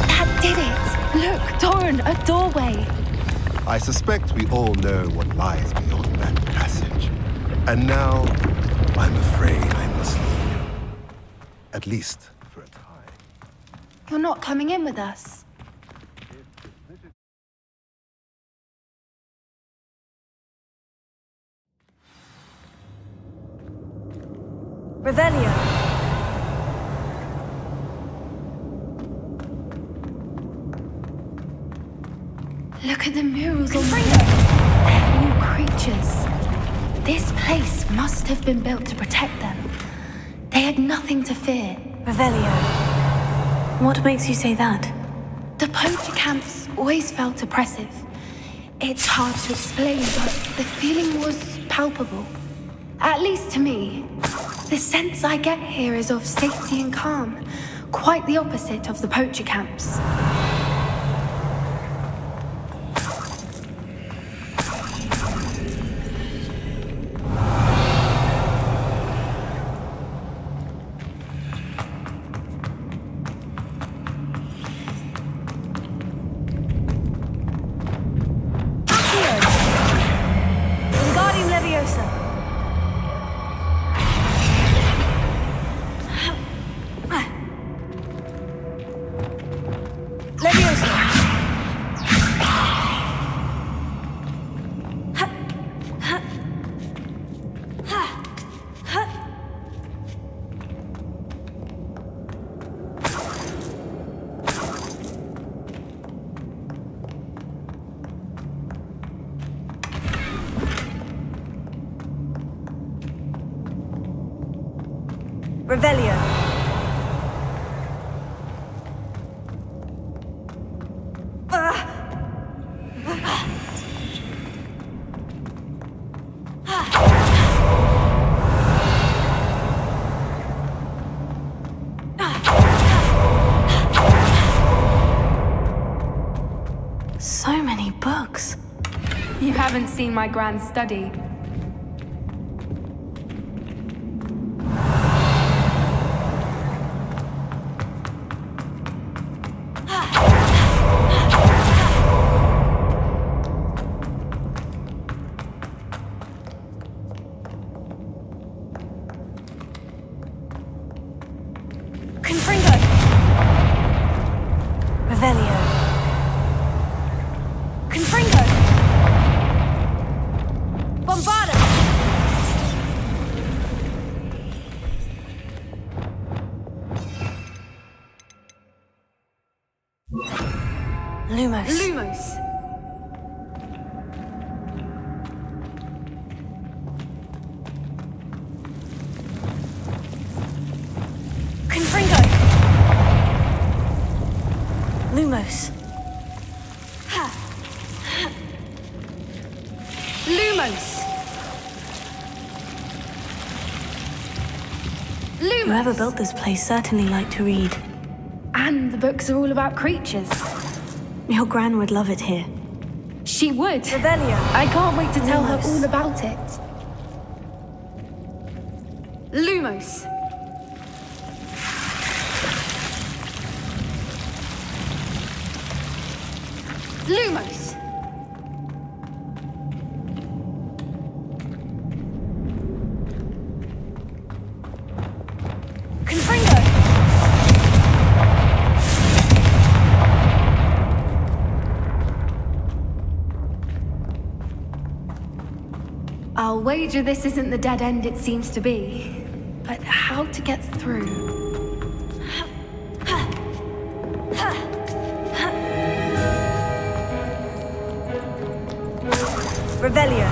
That did it! Look, Doran, a doorway. I suspect we all know what lies beyond that passage. And now, I'm afraid I must leave you. At least for a time. You're not coming in with us. Revelio. Look at the murals on the wall. They're all creatures. This place must have been built to protect them. They had nothing to fear. Revelio. What makes you say that? The poacher camps always felt oppressive. It's hard to explain, but the feeling was palpable. At least to me. The sense I get here is of safety and calm, quite the opposite of the poacher camps. Revelio. So many books. You haven't seen my grand study. Confringo. Revelio. Confringo. Bombarda. Lumos. Lumos. Confringo. Lumos. Lumos. Whoever built this place certainly liked to read. And the books are all about creatures. Your gran would love it here. She would. Revelio. I can't wait to tell her Lumos. all about it. Lumos. Lumos. Confringo. I'll wager this isn't the dead end it seems to be. But how to get through? Revelio.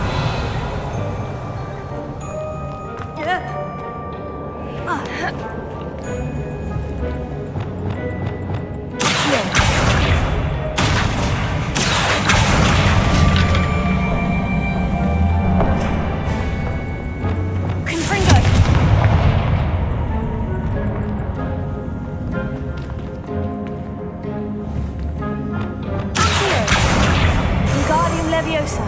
Confringo. Accio. Wingardium Leviosa.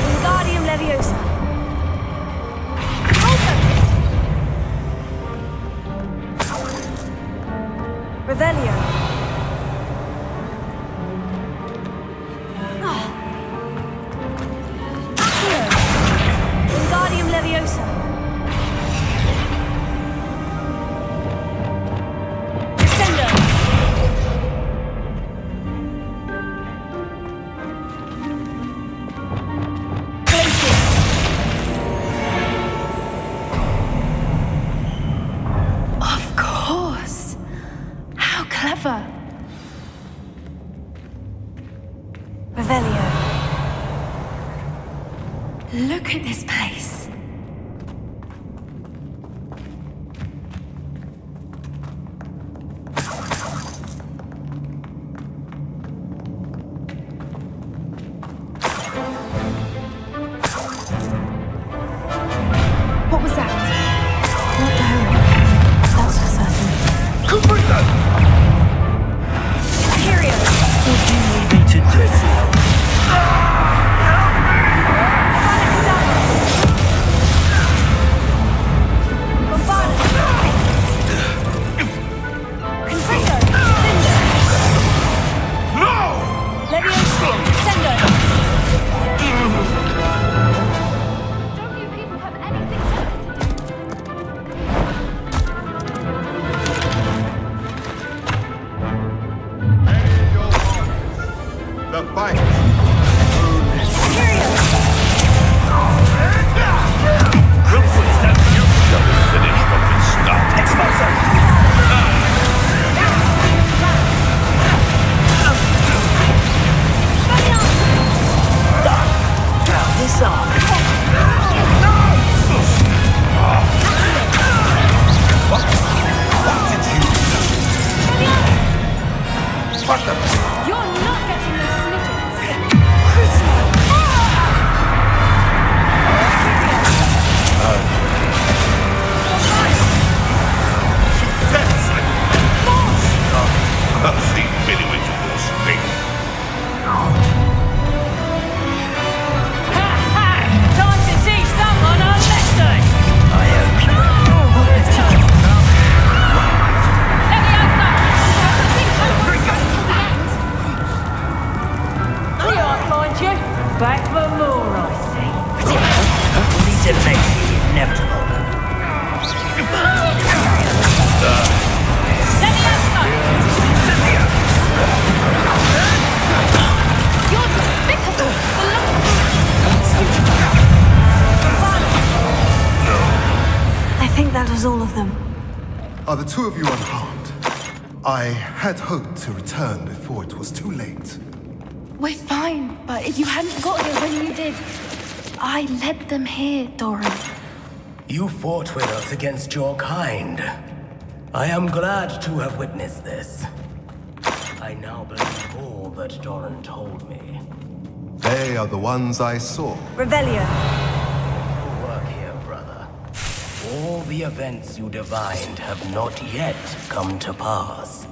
Wingardium Leviosa. Revelio. Accio. Wingardium Leviosa. Descendo. Of course. How clever. Revelio. Look at this place. What was that? Not Darren. That's for certain. Imperio. What do you need me to do? It makes the inevitable. You're despicable. I think that was all of them. Are the two of you unharmed? I had hoped to return before it was too late. We're fine, but if you hadn't got here when you did, I led them here, Doran. You fought with us against your kind. I am glad to have witnessed this. I now believe all that Doran told me. They are the ones I saw. Revelio. Good work here, brother. All the events you divined have not yet come to pass.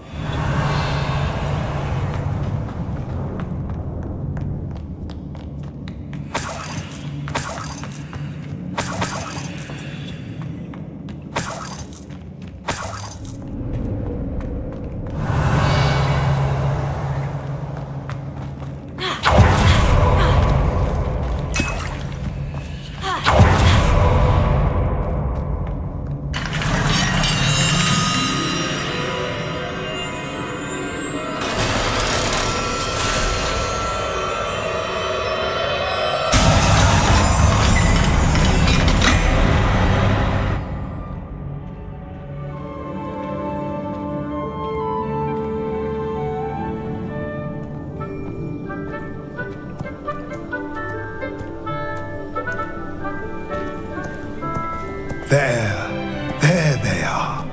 There they are.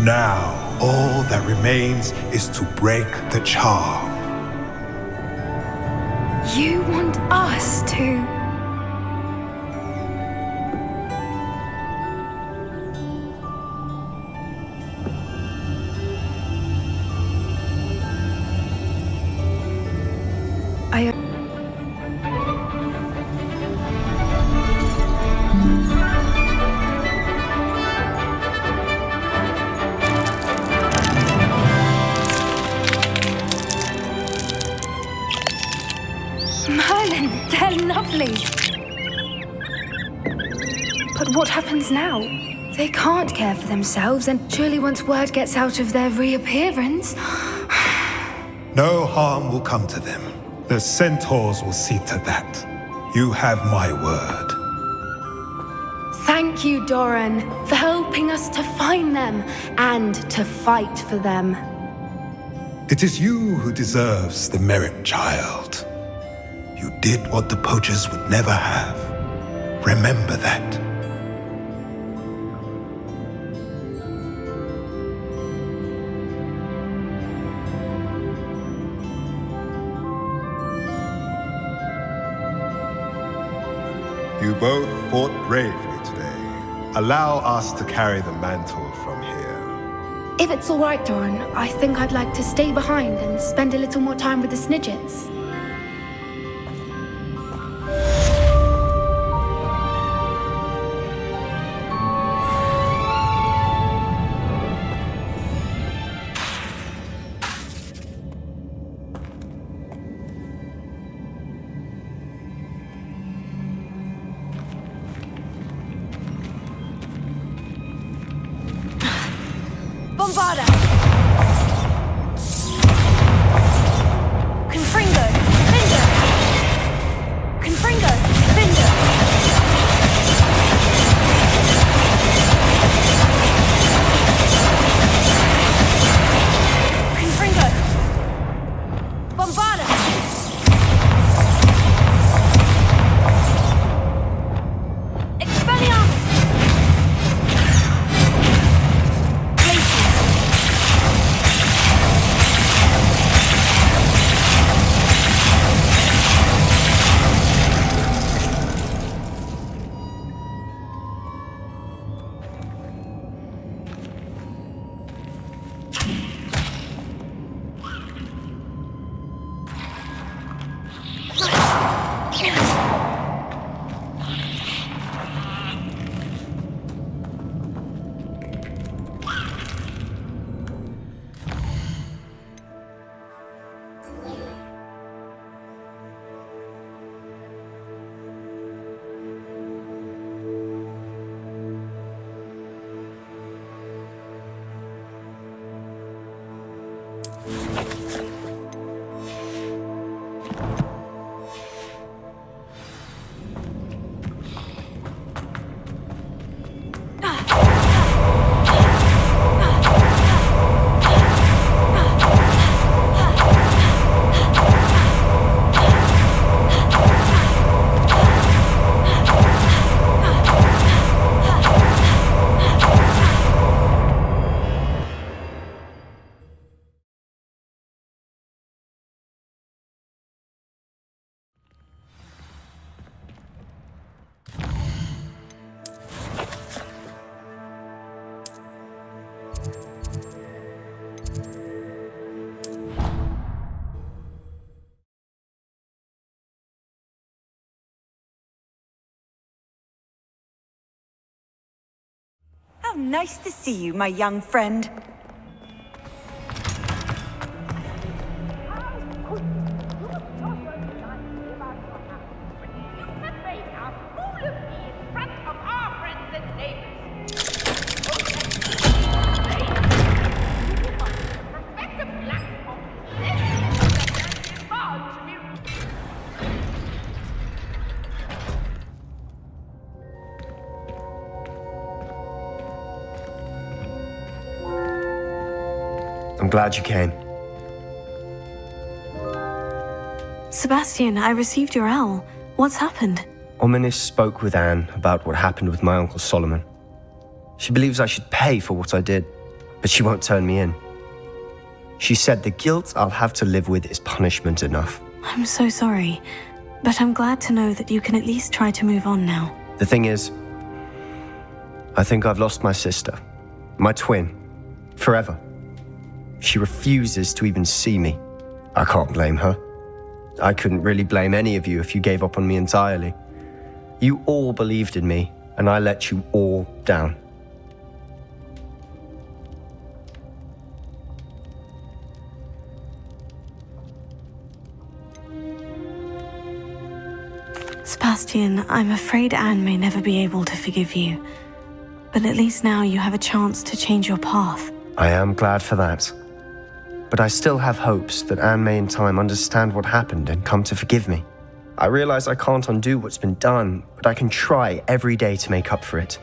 Now, all that remains is to break the charm. You want us to... Merlin, they're lovely. But what happens now? They can't care for themselves, and surely once word gets out of their reappearance... No harm will come to them. The centaurs will see to that. You have my word. Thank you, Doran, for helping us to find them and to fight for them. It is you who deserves the merit, child. You did what the poachers would never have. Remember that. You both fought bravely today. Allow us to carry the mantle from here. If it's all right, Doran, I think I'd like to stay behind and spend a little more time with the Snidgets. Bombarda! Confringo! Finder! Confringo! Finder! Confringo! Bombarda! Expelliarmus! How nice to see you, my young friend. I'm glad you came. Sebastian, I received your owl. What's happened? Ominis spoke with Anne about what happened with my Uncle Solomon. She believes I should pay for what I did, but she won't turn me in. She said the guilt I'll have to live with is punishment enough. I'm so sorry, but I'm glad to know that you can at least try to move on now. The thing is, I think I've lost my sister, my twin, forever. She refuses to even see me. I can't blame her. I couldn't really blame any of you if you gave up on me entirely. You all believed in me, and I let you all down. Sebastian, I'm afraid Anne may never be able to forgive you. But at least now you have a chance to change your path. I am glad for that. But I still have hopes that Anne may in time understand what happened and come to forgive me. I realize I can't undo what's been done, but I can try every day to make up for it.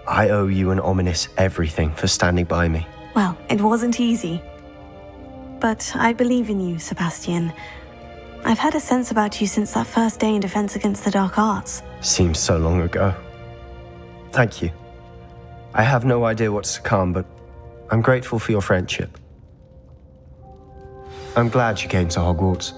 I owe you and Ominis everything for standing by me. Well, it wasn't easy. But I believe in you, Sebastian. I've had a sense about you since that first day in Defense Against the Dark Arts. Seems so long ago. Thank you. I have no idea what's to come, but I'm grateful for your friendship. I'm glad you came to Hogwarts.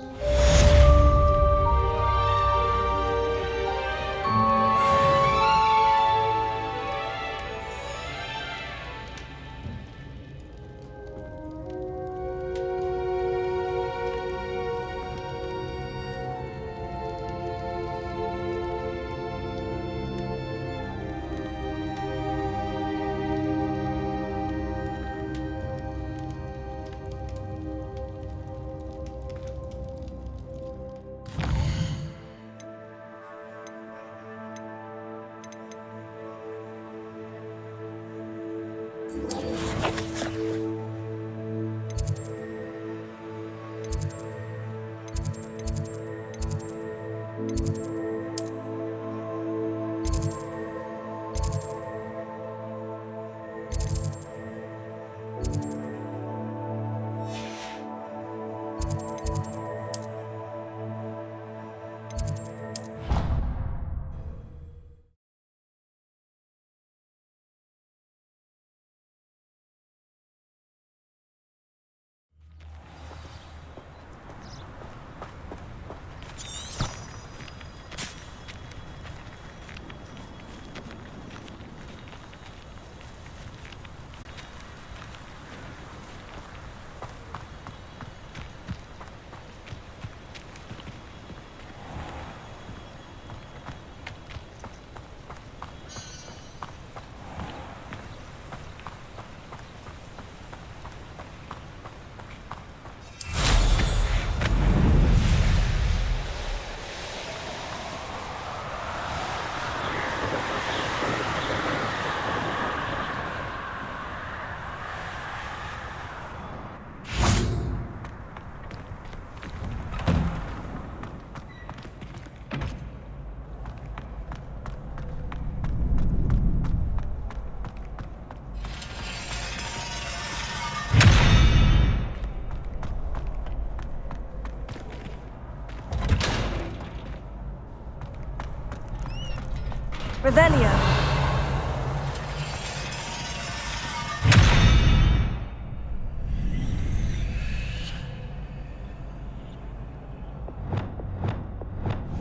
Revelio.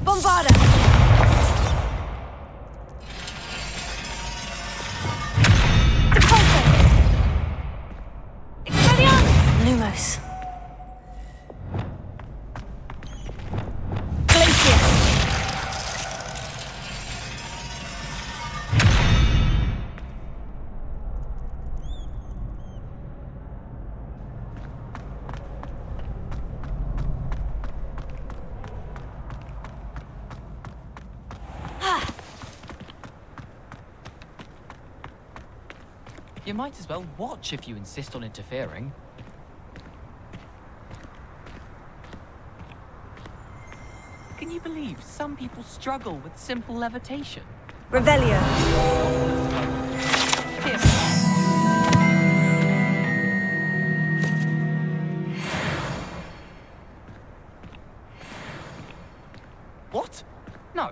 Bombarda. Depulso. Expelliarmus. Lumos. You might as well watch if you insist on interfering. Can you believe some people struggle with simple levitation? Revelio. Here. What? No.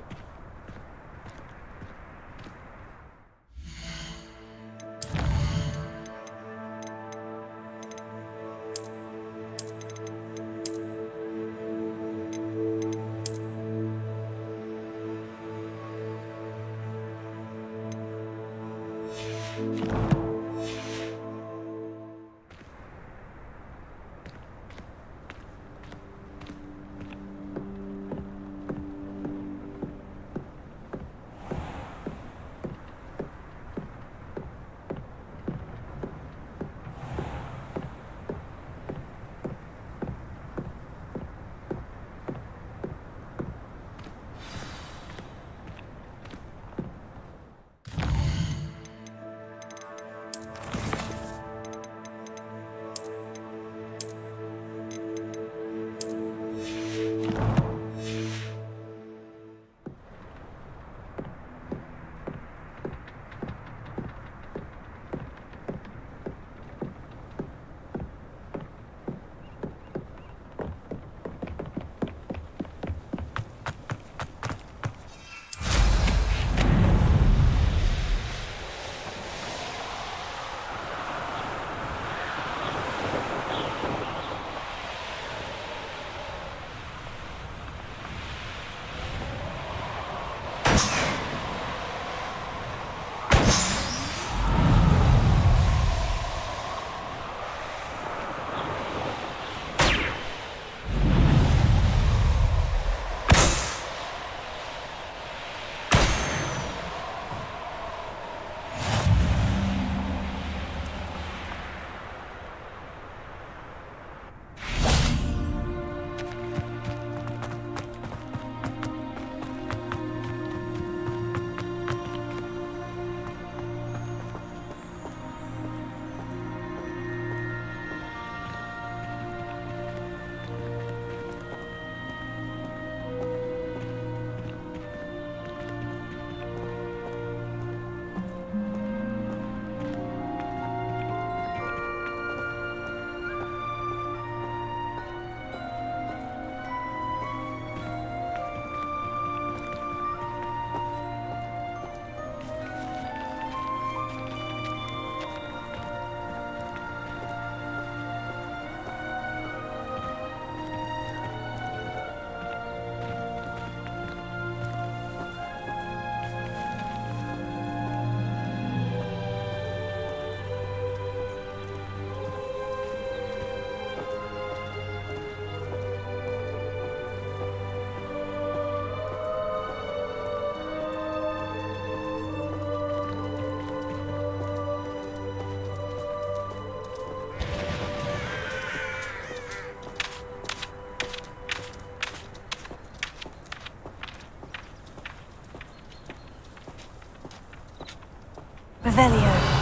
Revelio.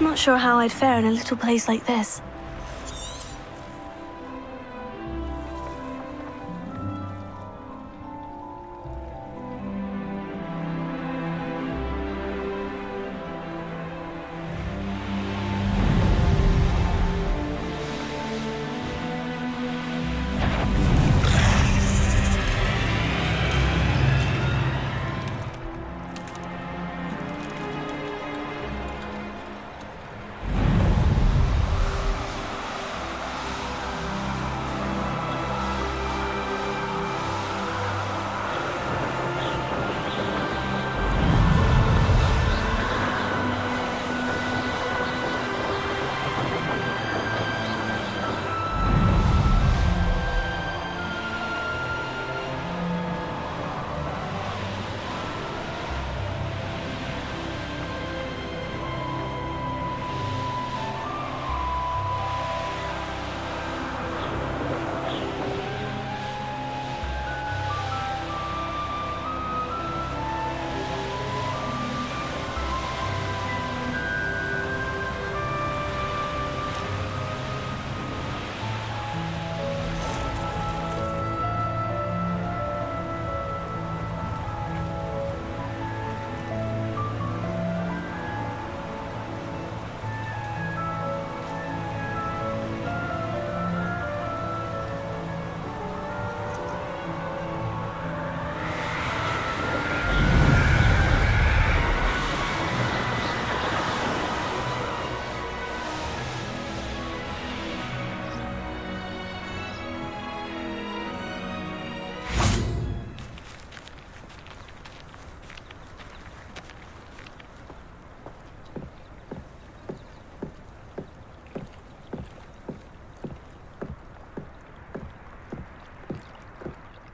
not sure how I'd fare in a little place like this.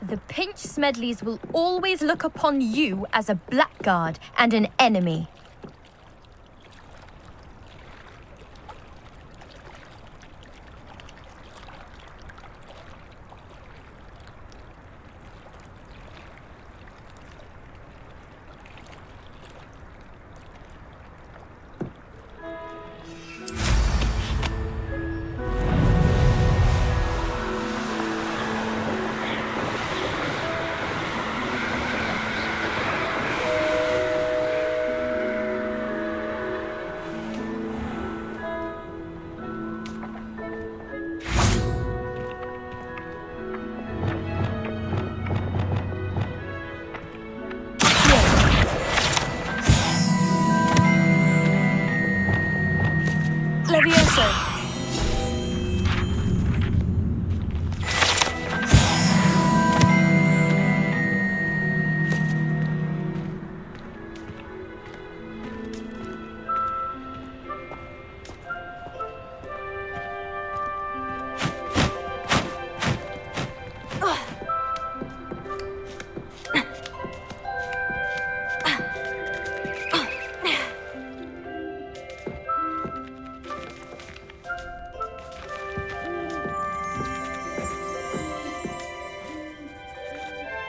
The Pinch Smedleys will always look upon you as a blackguard and an enemy.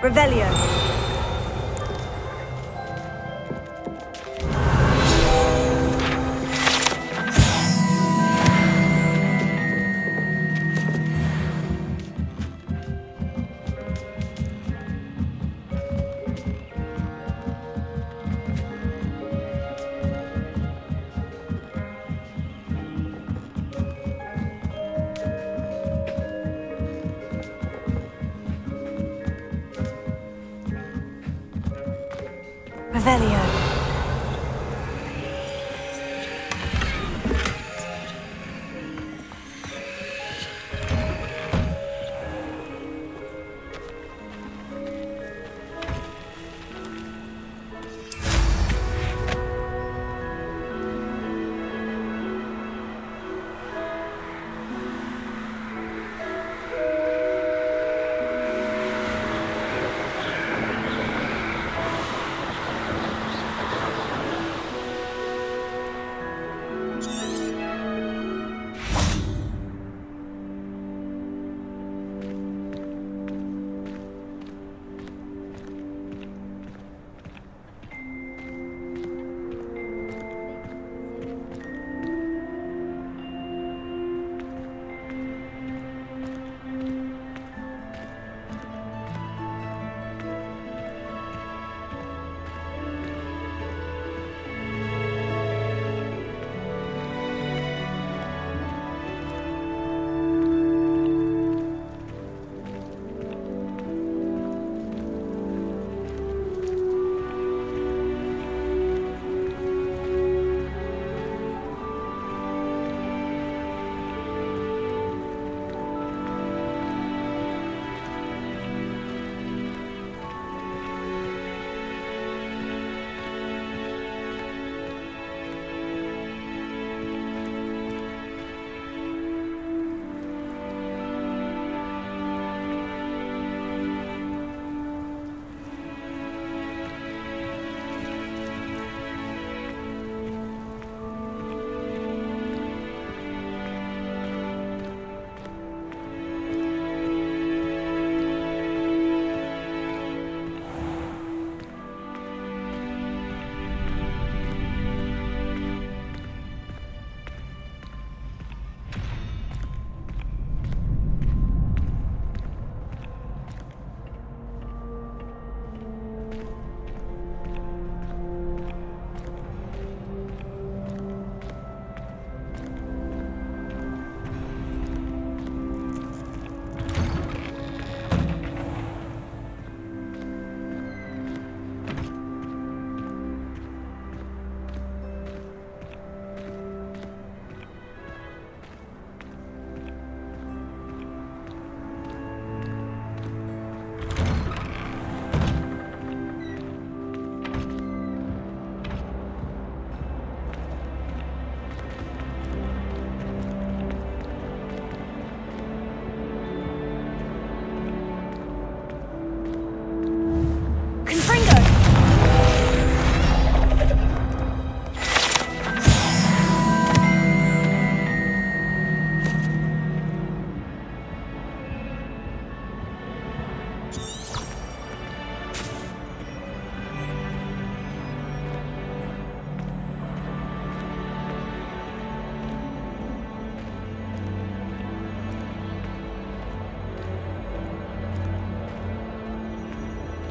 Revelio. Revelio.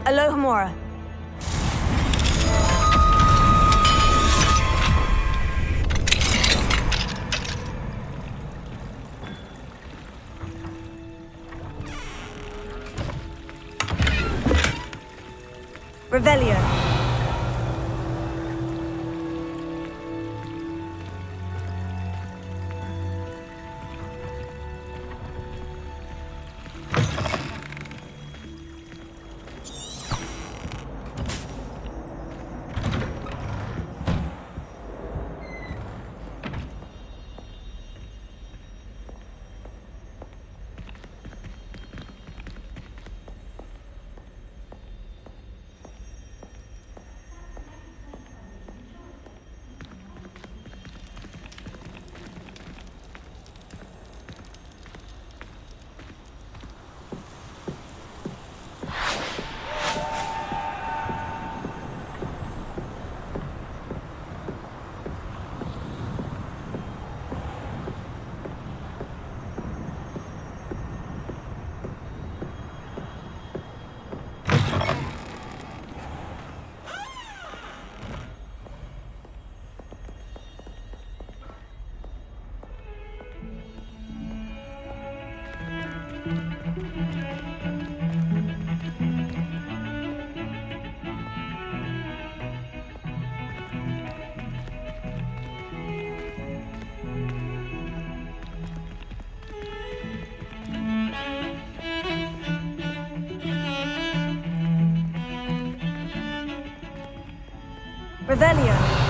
Alohomora. Revelio. Revelio.